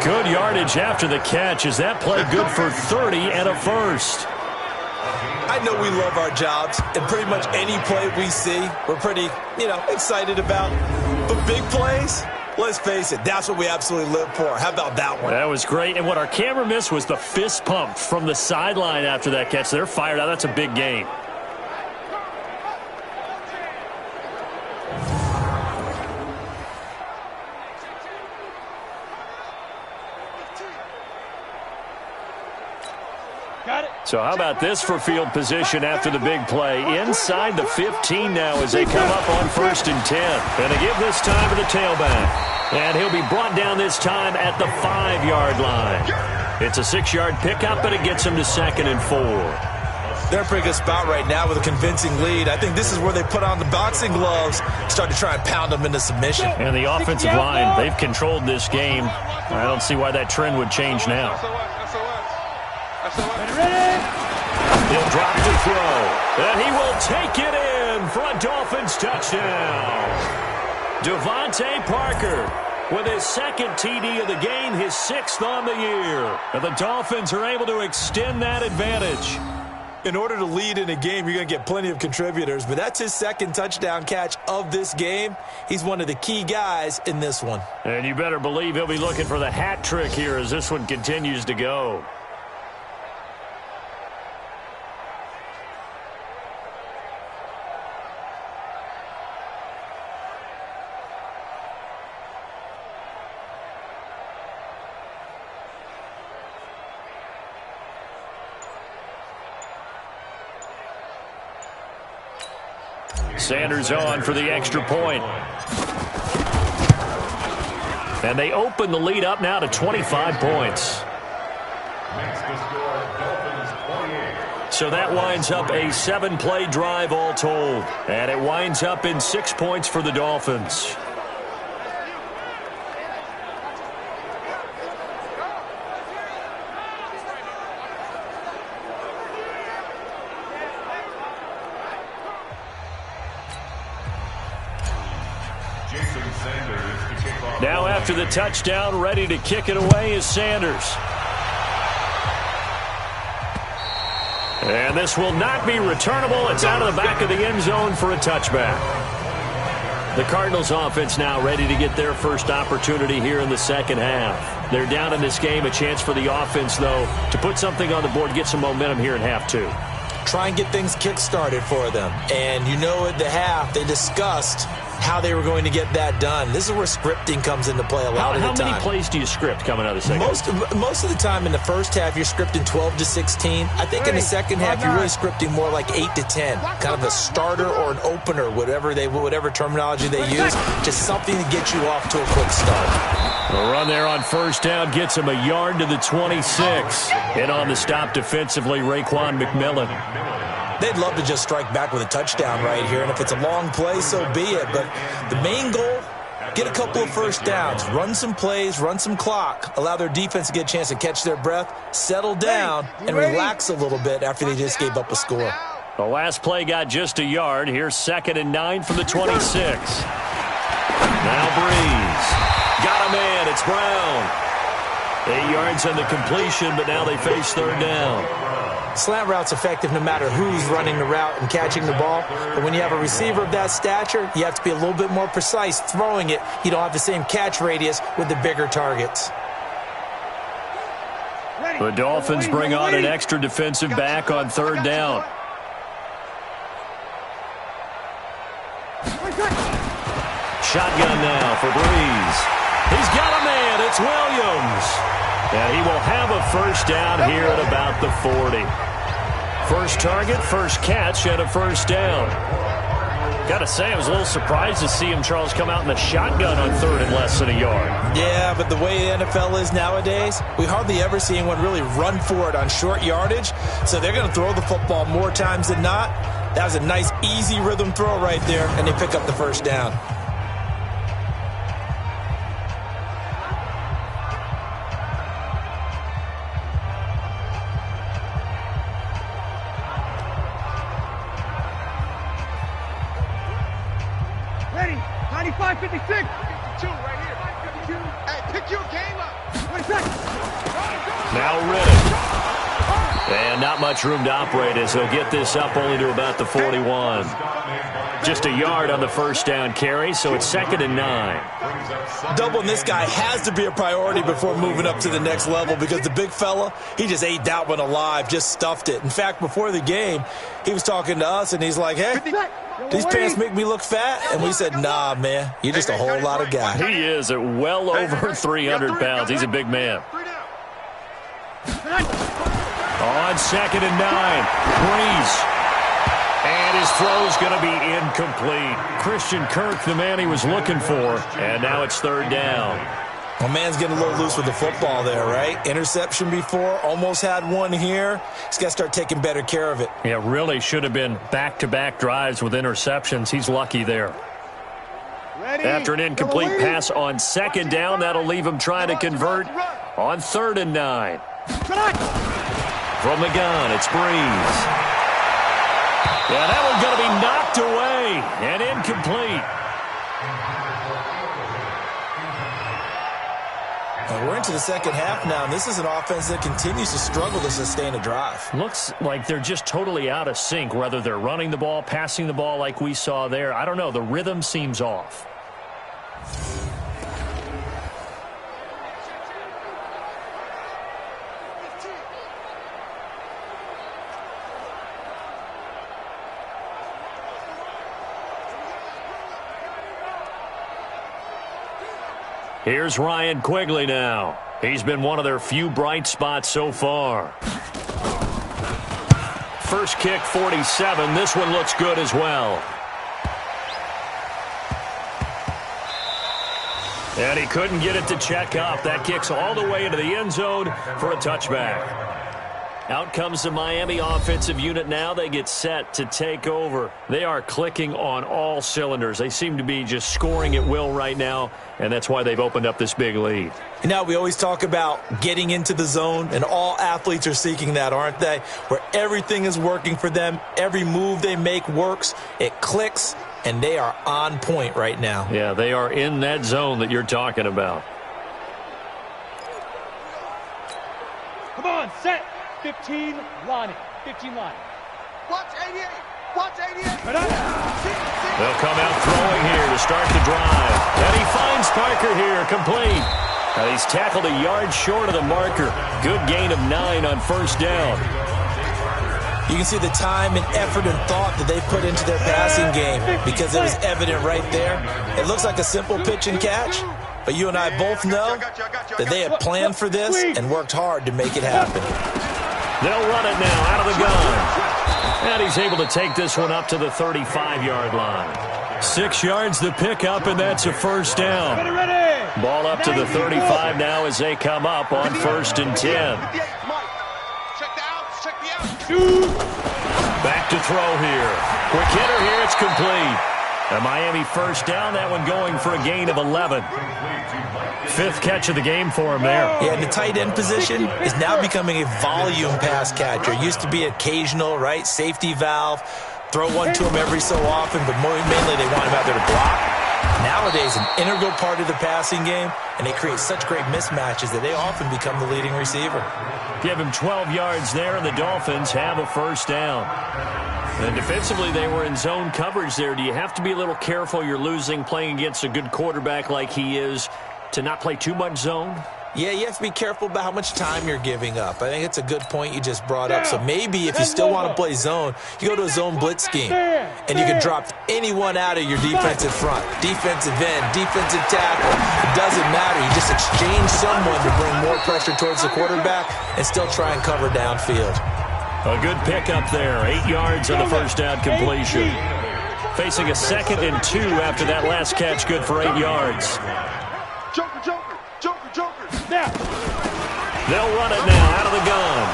Good yardage after the catch. Is that play good for 30 and a first? I know we love our jobs, and pretty much any play we see, we're pretty, excited about. But big plays, let's face it, that's what we absolutely live for. How about that one? That was great. And what our camera missed was the fist pump from the sideline after that catch. They're fired out. That's a big gain. So how about this for field position after the big play? Inside the 15 now as they come up on 1st and 10. And they give this time to the tailback. And he'll be brought down this time at the 5-yard line. It's a 6-yard pickup, but it gets him to 2nd and 4. They're in a pretty good spot right now with a convincing lead. I think this is where they put on the boxing gloves, start to try and pound them into submission. And the offensive line, they've controlled this game. I don't see why that trend would change now. He'll drop to throw, and he will take it in for a Dolphins touchdown. Devontae Parker with his 2nd TD of the game, his 6th on the year. And the Dolphins are able to extend that advantage. In order to lead in a game, you're going to get plenty of contributors, but that's his 2nd touchdown catch of this game. He's one of the key guys in this one. And you better believe he'll be looking for the hat trick here as this one continues to go. Sanders on for the extra point. And they open the lead up now to 25 points. So that winds up a 7-play drive all told. And it winds up in 6 points for the Dolphins. Now after the touchdown, ready to kick it away is Sanders. And this will not be returnable. It's out of the back of the end zone for a touchback. The Cardinals offense now ready to get their first opportunity here in the 2nd half. They're down in this game. A chance for the offense, though, to put something on the board, get some momentum here in half 2. Try and get things kick-started for them. And at the half, they discussed how they were going to get that done. This is where scripting comes into play a lot of the time. How many plays do you script coming out of the second? Most of the time in the first half, you're scripting 12 to 16. I think in the second half, you're really scripting more like 8 to 10. Kind of a starter or an opener, whatever terminology they use. Just something to get you off to a quick start. The run there on 1st down gets him a yard to the 26. And on the stop defensively, Raekwon McMillan. They'd love to just strike back with a touchdown right here, and if it's a long play, so be it. But the main goal, get a couple of first downs, run some plays, run some clock, allow their defense to get a chance to catch their breath, settle down, and relax a little bit after they just gave up a score. The last play got just a yard. Here's 2nd and 9 from the 26. Now Breeze. Got a man. It's Brown. 8 yards on the completion, but now they face 3rd down. Slant route's effective no matter who's running the route and catching the ball. But when you have a receiver of that stature, you have to be a little bit more precise throwing it. You don't have the same catch radius with the bigger targets. The Dolphins bring on an extra defensive back on 3rd down. Shotgun now for Breeze. He's got a man. It's Williams. And he will have a first down here at about the 40. First target, first catch, and a first down. Got to say, I was a little surprised to see him, Charles, come out in the shotgun on 3rd and less than a yard. Yeah, but the way the NFL is nowadays, we hardly ever see anyone really run for it on short yardage. So they're going to throw the football more times than not. That was a nice, easy rhythm throw right there, and they pick up the first down. Ready, 95, 56. 52 right here. 52. Hey, pick your game up. 20 seconds. Now Riddick. And not much room to operate as he'll get this up only to about the 41. Just a yard on the first down carry, so it's 2nd and 9. Doubling this guy has to be a priority before moving up to the next level because the big fella, he just ate that one alive, just stuffed it. In fact, before the game, he was talking to us, and he's like, hey, these pants make me look fat? And we said, nah, man, you're just a whole lot of guy. He is at well over 300 pounds. He's a big man. On 2nd and 9, Breeze. And his throw's going to be incomplete. Christian Kirk, the man he was looking for, and now it's 3rd down. Well, man's getting a little loose with the football there, right? Interception before, almost had one here. He's got to start taking better care of it. Yeah, really should have been back-to-back drives with interceptions. He's lucky there. After an incomplete pass on 2nd down, that'll leave him trying to convert on 3rd and 9. From the gun, it's Breeze. Yeah, that one's going to be knocked away and incomplete. We're into the second half now, and this is an offense that continues to struggle to sustain a drive. Looks like they're just totally out of sync, whether they're running the ball, passing the ball like we saw there. I don't know. The rhythm seems off. Here's Ryan Quigley now. He's been one of their few bright spots so far. First kick, 47. This one looks good as well. And he couldn't get it to check up. That kicks all the way into the end zone for a touchback. Out comes the Miami offensive unit now. They get set to take over. They are clicking on all cylinders. They seem to be just scoring at will right now, and that's why they've opened up this big lead. You know, we always talk about getting into the zone, and all athletes are seeking that, aren't they? Where everything is working for them. Every move they make works. It clicks, and they are on point right now. Yeah, they are in that zone that you're talking about. Come on, set. 15 lining. 15 line. Watch 88. Watch 88. They'll come out throwing here to start the drive. And he finds Parker here, complete. And he's tackled a yard short of the marker. Good gain of 9 on first down. You can see the time and effort and thought that they put into their passing game because it was evident right there. It looks like a simple pitch and catch, but you and I both know that they have planned for this and worked hard to make it happen. They'll run it now out of the gun. And he's able to take this one up to the 35-yard line. 6 yards the pickup, and that's a first down. Ball up to the 35 now as they come up on 1st and 10. Back to throw here. Quick hitter here. It's complete. A Miami first down, that one going for a gain of 11. Fifth catch of the game for him there. Yeah, and the tight end position is now becoming a volume pass catcher. It used to be occasional, right? Safety valve, throw one to him every so often, but mainly they want him out there to block. Nowadays, an integral part of the passing game, and they create such great mismatches that they often become the leading receiver. Give him 12 yards there, and the Dolphins have a first down. And defensively, they were in zone coverage there. Do you have to be a little careful? You're losing, playing against a good quarterback like he is, to not play too much zone? Yeah, you have to be careful about how much time you're giving up. I think it's a good point you just brought up. So maybe if you still want to play zone, you go to a zone blitz scheme, and you can drop anyone out of your defensive front. Defensive end, defensive tackle. It doesn't matter. You just exchange someone to bring more pressure towards the quarterback and still try and cover downfield. A good pickup there. 8 yards on the first down completion. Facing a 2nd and 2 after that last catch, good for 8 yards. Joker, Joker, Joker, Joker. Now. They'll run it now out of the gun.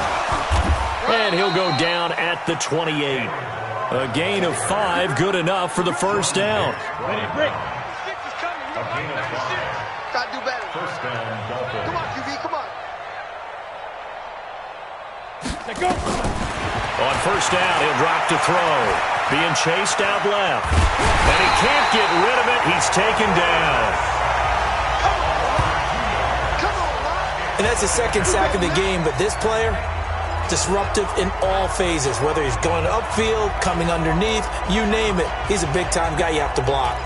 And he'll go down at the 28. A gain of 5, good enough for the first down. Ready, break. Gotta do better. First down, come on, QB, come on. Let go. On first down, he'll drop to throw. Being chased out left. And he can't get rid of it. He's taken down. And that's the second sack of the game, but this player, disruptive in all phases, whether he's going upfield, coming underneath, you name it. He's a big-time guy you have to block.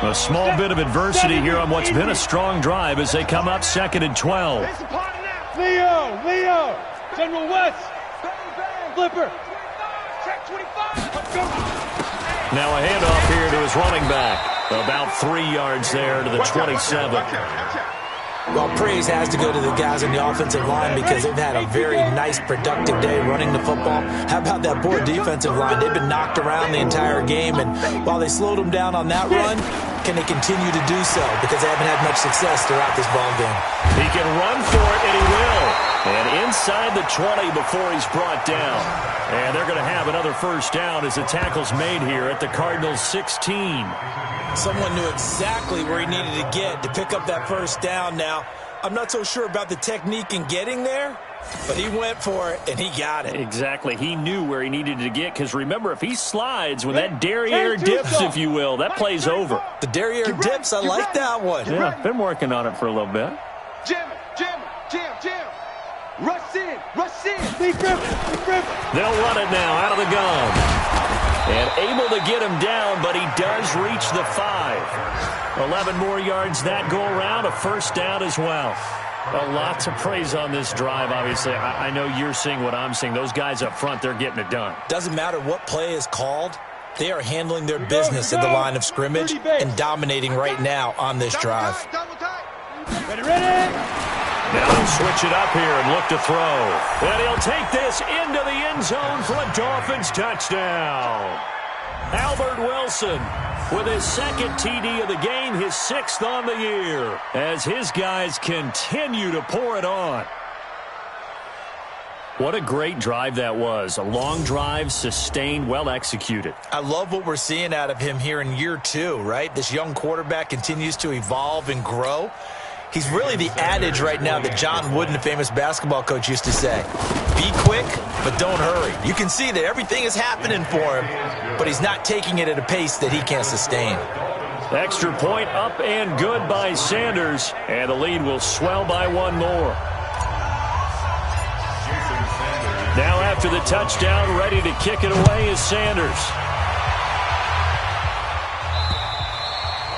A small bit of adversity here on what's been a strong drive as they come up 2nd and 12. Leo, General West, Flipper, check 25. Now a handoff here to his running back. About 3 yards there to the 27. Well, praise has to go to the guys on the offensive line because they've had a very nice, productive day running the football. How about that poor defensive line? They've been knocked around the entire game, and while they slowed them down on that run, can they continue to do so? Because they haven't had much success throughout this ball game. He can run for it, and he will. And inside the 20 before he's brought down. And they're going to have another first down as the tackle's made here at the Cardinals' 16. Someone knew exactly where he needed to get to pick up that first down. Now, I'm not so sure about the technique in getting there, but he went for it, and he got it. Exactly. He knew where he needed to get, because remember, if he slides with that derriere dips, if you will, that play's over. The derriere dips, I like that one. Yeah, been working on it for a little bit. Jam. Rush in. They'll run it now out of the gun. And able to get him down, but he does reach the 5. 11 more yards that go around, a first down as well. A lot to praise on this drive, obviously. I know you're seeing what I'm seeing. Those guys up front, they're getting it done. Doesn't matter what play is called. They are handling their business at the line of scrimmage and dominating right now on this drive. Ready. Now he'll switch it up here and look to throw. And he'll take this into the end zone for a Dolphins touchdown. Albert Wilson with his 2nd TD of the game, his 6th on the year, as his guys continue to pour it on. What a great drive that was. A long drive, sustained, well executed. I love what we're seeing out of him here in year 2, right? This young quarterback continues to evolve and grow. He's really the adage right now that John Wooden, the famous basketball coach, used to say. Be quick, but don't hurry. You can see that everything is happening for him, but he's not taking it at a pace that he can't sustain. Extra point up and good by Sanders, and the lead will swell by 1 more. Now after the touchdown, ready to kick it away is Sanders.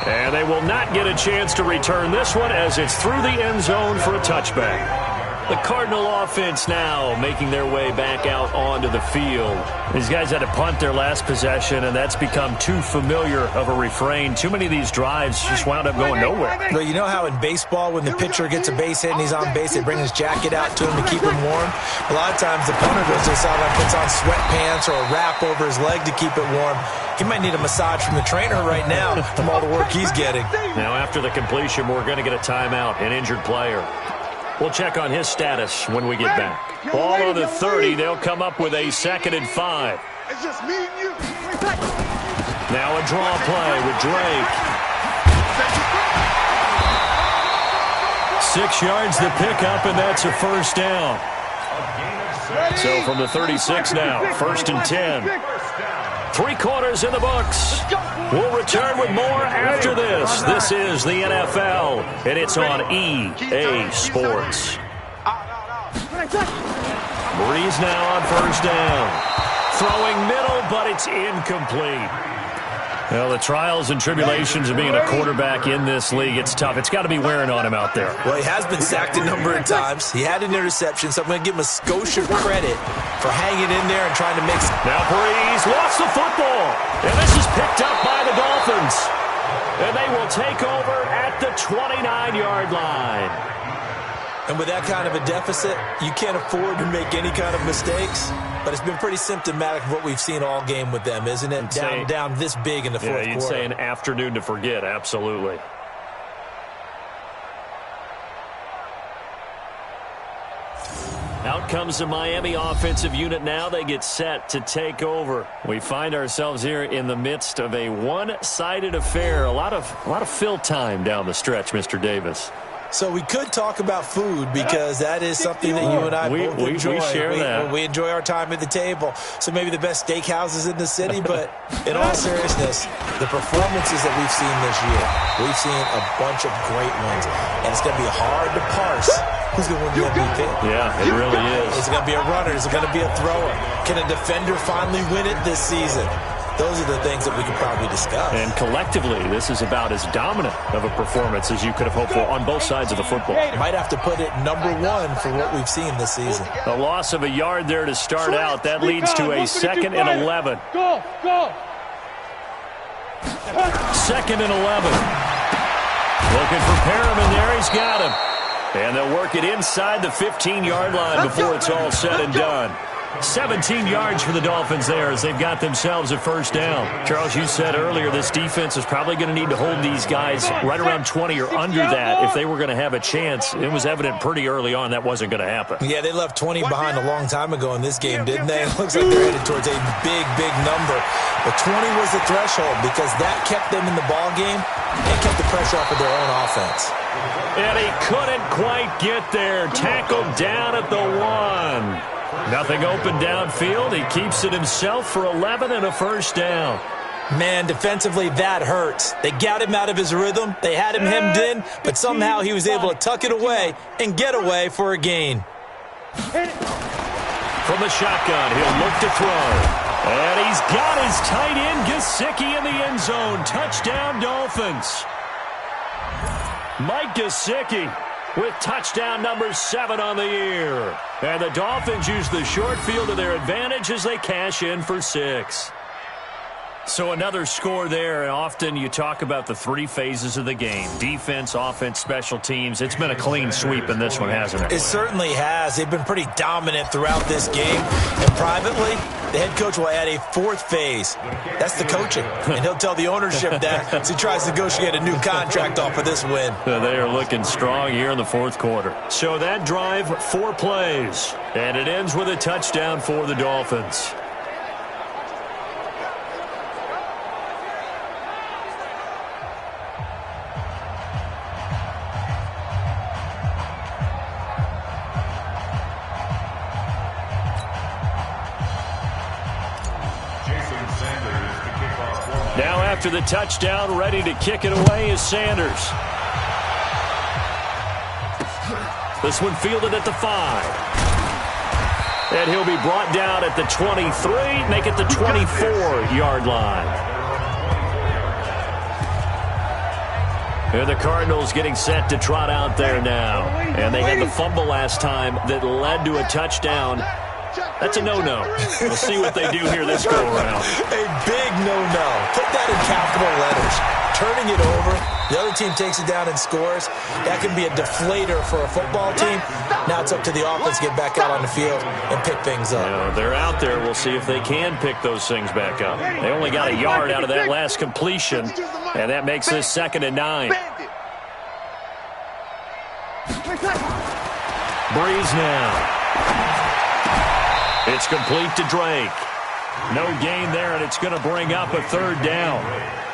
And they will not get a chance to return this one as it's through the end zone for a touchback. The Cardinal offense now making their way back out onto the field. These guys had to punt their last possession, and that's become too familiar of a refrain. Too many of these drives just wound up going nowhere. Well, you know how in baseball when the pitcher gets a base hit and he's on base, they bring his jacket out to him to keep him warm? A lot of times the punter goes to the sideline, puts on sweatpants or a wrap over his leg to keep it warm. He might need a massage from the trainer right now from all the work he's getting. Now after the completion, we're going to get a timeout, an injured player. We'll check on his status when we get back. Ball on the 30. They'll come up with a 2nd and 5. It's just me and you. Now a draw play with Drake. 6 yards to pick up, and that's a first down. So from the 36 now, 1st and 10. 3 quarters in the books. We'll return with more after this. This is the NFL, and it's on EA Sports. Breeze now on 1st down. Throwing middle, but it's incomplete. Well, the trials and tribulations of being a quarterback in this league, it's tough. It's got to be wearing on him out there. Well, he has been sacked a number of times. He had an interception, so I'm going to give him a Scotia credit for hanging in there and trying to mix. Now Breeze lost the football, and this is picked up by the Dolphins. And they will take over at the 29-yard line. And with that kind of a deficit, you can't afford to make any kind of mistakes. But it's been pretty symptomatic of what we've seen all game with them, isn't it? Down this big in the fourth quarter. Yeah, you'd say an afternoon to forget, absolutely. Out comes the Miami offensive unit now. They get set to take over. We find ourselves here in the midst of a one-sided affair. A lot of fill time down the stretch, Mr. Davis. So we could talk about food because that is something that you and I both enjoy. We share that. We enjoy our time at the table. So maybe the best steakhouses in the city, but in all seriousness, the performances that we've seen this year, we've seen a bunch of great ones, and it's going to be hard to parse who's going to win the MVP. Yeah, it really is. Is it going to be a runner? Is it going to be a thrower? Can a defender finally win it this season? Those are the things that we could probably discuss. And collectively, this is about as dominant of a performance as you could have hoped for on both sides of the football. Might have to put it number 1 for what we've seen this season. A loss of a yard there to start out. That leads to a 2nd and 11. Go! 2nd and 11. Looking for Perriman there. He's got him. And they'll work it inside the 15-yard line before it's all said and done. 17 yards for the Dolphins there as they've got themselves a first down. Charles, you said earlier this defense is probably going to need to hold these guys right around 20 or under that if they were going to have a chance. It was evident pretty early on that wasn't going to happen. Yeah, they left 20 behind a long time ago in this game, didn't they? It looks like they're headed towards a big, big number. But 20 was the threshold because that kept them in the ball game and kept the pressure off of their own offense. And he couldn't quite get there. Tackled down at the 1. Nothing open downfield. He keeps it himself for 11 and a first down. Man, defensively, that hurts. They got him out of his rhythm. They had him hemmed in, but somehow he was able to tuck it away and get away for a gain. From the shotgun, he'll look to throw. And he's got his tight end, Gesicki, in the end zone. Touchdown, Dolphins. Mike Gesicki with touchdown number 7 on the year. And the Dolphins use the short field to their advantage as they cash in for 6. So another score there, and often you talk about the 3 phases of the game. Defense, offense, special teams. It's been a clean sweep in this one, hasn't it? It certainly has. They've been pretty dominant throughout this game. And privately, the head coach will add a 4th phase. That's the coaching. And he'll tell the ownership that as he tries to negotiate a new contract off of this win. They are looking strong here in the 4th quarter. So that drive, 4 plays. And it ends with a touchdown for the Dolphins. Now after the touchdown, ready to kick it away is Sanders. This one fielded at the 5. And he'll be brought down at the 23, make it the 24-yard line. And the Cardinals getting set to trot out there now. And they had the fumble last time that led to a touchdown. That's a no-no. We'll see what they do here this go-around. A big no-no. Put that in capital letters. Turning it over, the other team takes it down and scores. That can be a deflator for a football team. Now it's up to the offense to get back out on the field and pick things up. Yeah, they're out there. We'll see if they can pick those things back up. They only got a yard out of that last completion, and that makes this 2nd and 9. Breeze now. It's complete to Drake. No gain there, and it's going to bring up a third down.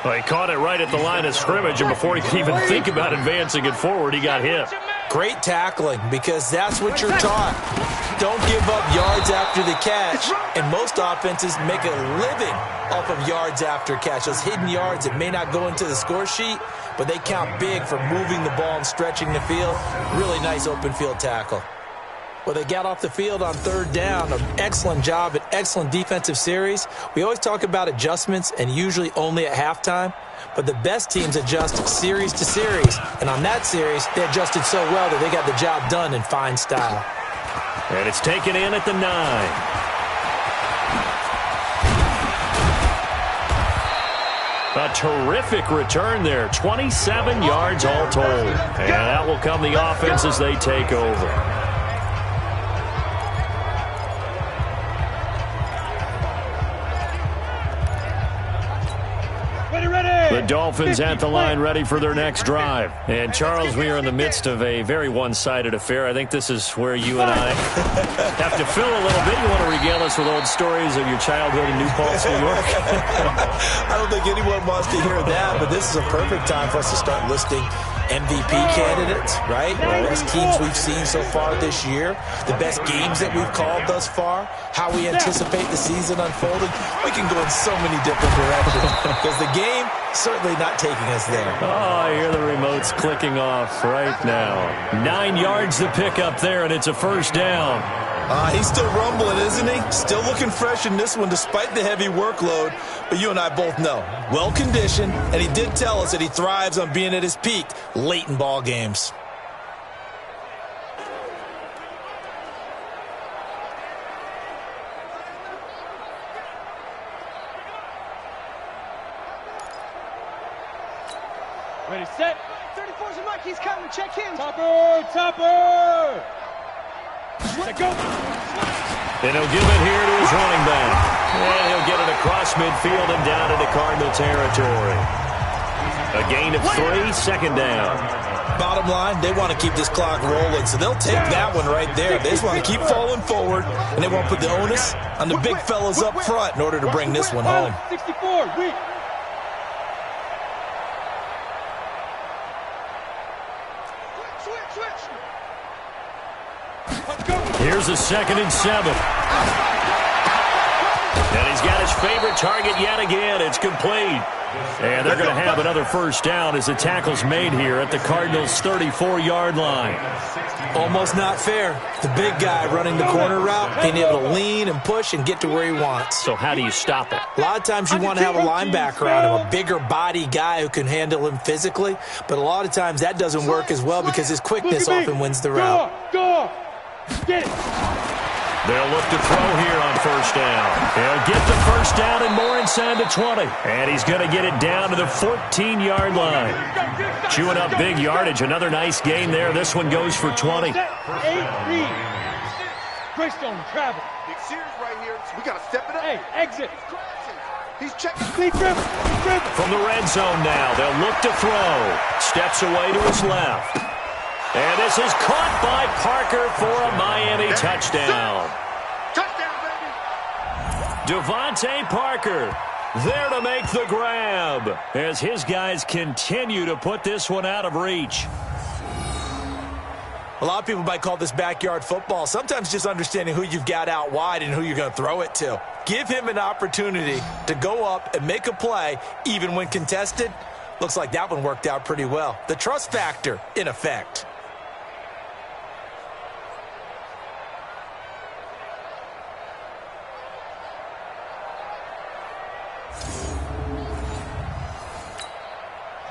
Well, he caught it right at the line of scrimmage, and before he could even think about advancing it forward, he got hit. Great tackling, because that's what you're taught. Don't give up yards after the catch. And most offenses make a living off of yards after catch. Those hidden yards that may not go into the score sheet, but they count big for moving the ball and stretching the field. Really nice open field tackle. Well, they got off the field on third down. An excellent job, an excellent defensive series. We always talk about adjustments, and usually only at halftime. But the best teams adjust series to series. And on that series, they adjusted so well that they got the job done in fine style. And it's taken in at the 9. A terrific return there. 27 yards all told. And that will come the offense as they take over. The Dolphins at the line ready for their next drive. And, Charles, we are in the midst of a very one-sided affair. I think this is where you and I have to fill a little bit. You want to regale us with old stories of your childhood in New Paltz, New York? I don't think anyone wants to hear that, but this is a perfect time for us to start listing MVP candidates, right? The best teams we've seen so far this year, the best games that we've called thus far, how we anticipate the season unfolding. We can go in so many different directions because the game certainly not taking us there. Oh, I hear the remotes clicking off right now. 9 yards to pick up there, and it's a first down. He's still rumbling, isn't he? Still looking fresh in this one despite the heavy workload. But you and I both know, well-conditioned, and he did tell us that he thrives on being at his peak late in ball games. Ready, set. 34's a Mike. He's coming. Check him. Topper. Let go. And he'll give it here to his running back. And he'll get it across midfield and down into Cardinal territory. A gain of 3, second down. Bottom line, they want to keep this clock rolling, so they'll take that one right there. They just want to keep falling forward, and they won't put the onus on the big fellas up front in order to bring this one home. 64, weak. Here's a 2nd and 7. And he's got his favorite target yet again. It's complete. And they're going to have another first down as the tackle's made here at the Cardinals' 34-yard line. Almost not fair. The big guy running the corner route, being able to lean and push and get to where he wants. So how do you stop it? A lot of times you want to have a linebacker on him, a bigger body guy who can handle him physically. But a lot of times that doesn't work as well because his quickness often wins the route. Go. Get it. They'll look to throw here on first down. He'll get the first down and more inside the 20. And he's going to get it down to the 14-yard line. Chewing up big yardage. Another nice gain there. This one goes for 20. 8 read. Greystone travel. Big series right here. So we got to step it up. Hey, exit. He's checking. Complete dribble. From the red zone now. They'll look to throw. Steps away to his left. And this is caught by Parker for a Miami touchdown. Touchdown, baby. Devontae Parker there to make the grab as his guys continue to put this one out of reach. A lot of people might call this backyard football. Sometimes just understanding who you've got out wide and who you're going to throw it to. Give him an opportunity to go up and make a play even when contested. Looks like that one worked out pretty well. The trust factor in effect.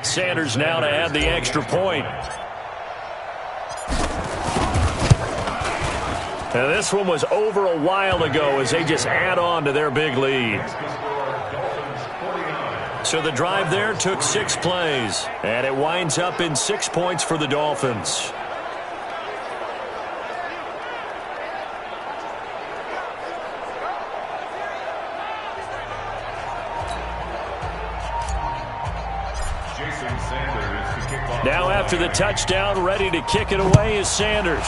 Sanders now to add the extra point. Now this one was over a while ago as they just add on to their big lead. So the drive there took 6 plays, and it winds up in 6 points for the Dolphins. Now after the touchdown, ready to kick it away is Sanders.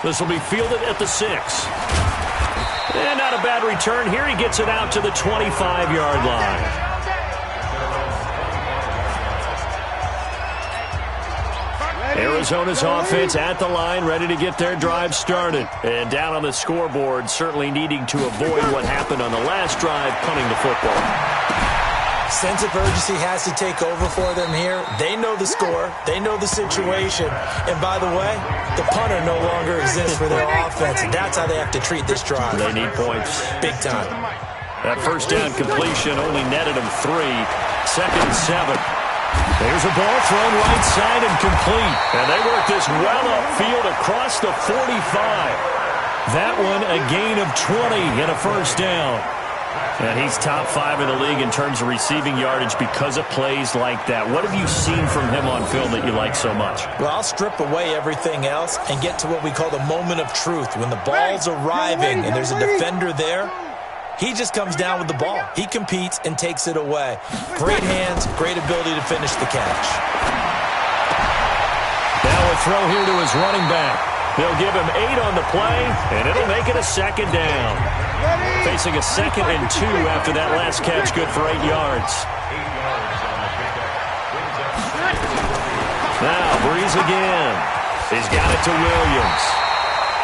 This will be fielded at the 6. a bad return here. He gets it out to the 25-yard line. Arizona's offense at the line, ready to get their drive started. And down on the scoreboard, certainly needing to avoid what happened on the last drive, punting the football. Sense of urgency has to take over for them here. They know the score. They know the situation. And by the way, the punter no longer exists for their offense. That's how they have to treat this drive. They need points. Big time. That first down completion only netted them 3. 2nd and 7. There's a ball thrown right side and complete. And they work this well upfield across the 45. That one a gain of 20 and a first down. And he's top 5 in the league in terms of receiving yardage because of plays like that. What have you seen from him on film that you like so much? Well, I'll strip away everything else and get to what we call the moment of truth. When the ball's arriving and there's a defender there, he just comes down with the ball. He competes and takes it away. Great hands, great ability to finish the catch. Now a throw here to his running back. They'll give him 8 on the play, and it'll make it a 2nd down. Facing a 2nd and 2 after that last catch, good for 8 yards. Now Breeze again. He's got it to Williams.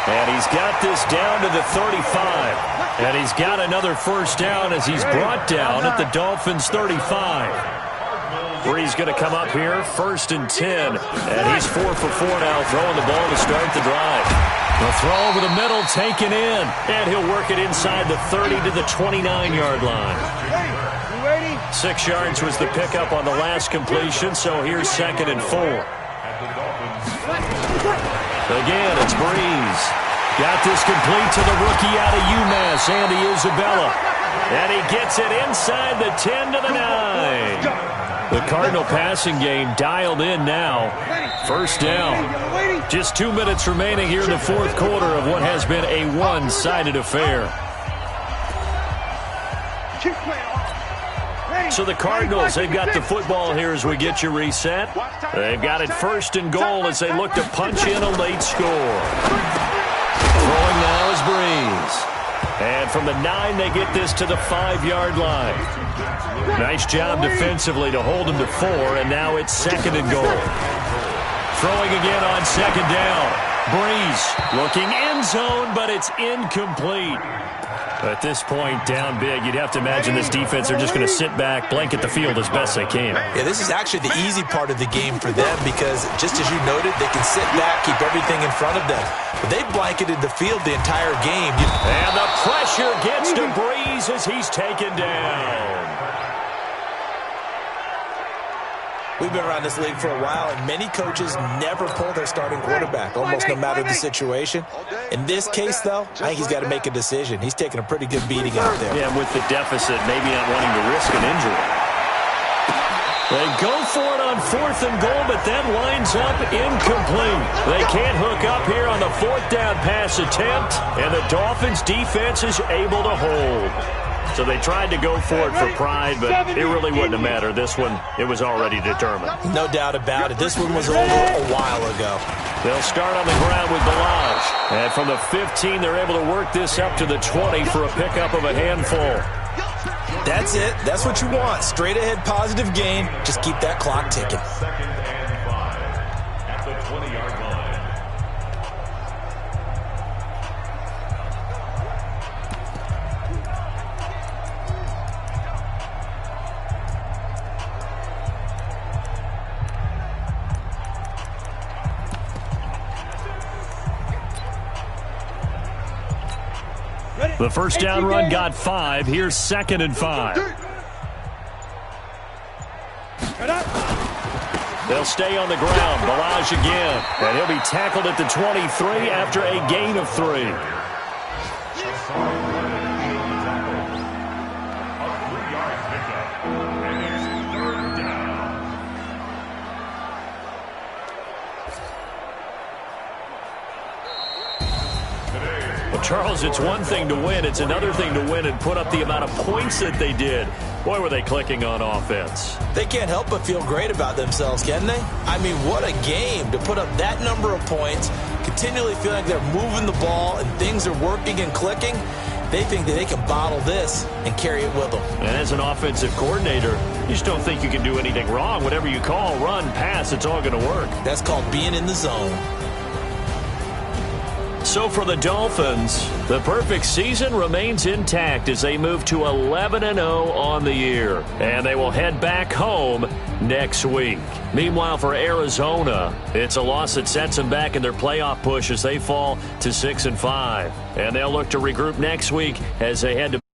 And he's got this down to the 35. And he's got another first down as he's brought down at the Dolphins' 35. Breeze going to come up here, 1st and 10. And he's 4 for 4 now, throwing the ball to start the drive. The throw over the middle, taken in. And he'll work it inside the 30 to the 29-yard line. 6 yards was the pickup on the last completion, so here's 2nd and 4. Again, it's Breeze. Got this complete to the rookie out of UMass, Andy Isabella. And he gets it inside the 10 to the 9. The Cardinal passing game dialed in now. First down. Just 2 minutes remaining here in the 4th quarter of what has been a one-sided affair. So the Cardinals, they've got the football here as we get you reset. They've got it 1st and goal as they look to punch in a late score. Throwing now is Breeze. And from the 9, they get this to the 5-yard line. Nice job defensively to hold them to 4, and now it's 2nd and goal. Throwing again on 2nd down. Breeze looking end zone, but it's incomplete. At this point, down big, you'd have to imagine this defense are just going to sit back, blanket the field as best they can. Yeah, this is actually the easy part of the game for them because, just as you noted, they can sit back, keep everything in front of them. But they've blanketed the field the entire game. And the pressure gets to Breeze as he's taken down. We've been around this league for a while, and many coaches never pull their starting quarterback, almost no matter the situation. In this case, though, I think he's got to make a decision. He's taking a pretty good beating out there. Yeah, with the deficit, maybe not wanting to risk an injury. They go for it on 4th and goal, but that winds up incomplete. They can't hook up here on the 4th down pass attempt, and the Dolphins' defense is able to hold. So they tried to go for it for pride, but it really wouldn't have mattered. This one, it was already determined. No doubt about it. This one was over a while ago. They'll start on the ground with Balaj. And from the 15, they're able to work this up to the 20 for a pickup of a handful. That's it. That's what you want. Straight ahead positive gain. Just keep that clock ticking. At the 20-yard line. The first down run got 5. Here's 2nd and 5. They'll stay on the ground. Balaj again. And he'll be tackled at the 23 after a gain of 3. Charles, it's one thing to win. It's another thing to win and put up the amount of points that they did. Boy, were they clicking on offense. They can't help but feel great about themselves, can they? I mean, what a game to put up that number of points, continually feel like they're moving the ball and things are working and clicking. they think that they can bottle this and carry it with them. And as an offensive coordinator, you just don't think you can do anything wrong. Whatever you call, run, pass, it's all going to work. That's called being in the zone. So for the Dolphins, the perfect season remains intact as they move to 11-0 on the year. And they will head back home next week. Meanwhile, for Arizona, it's a loss that sets them back in their playoff push as they fall to 6-5. And they'll look to regroup next week as they head to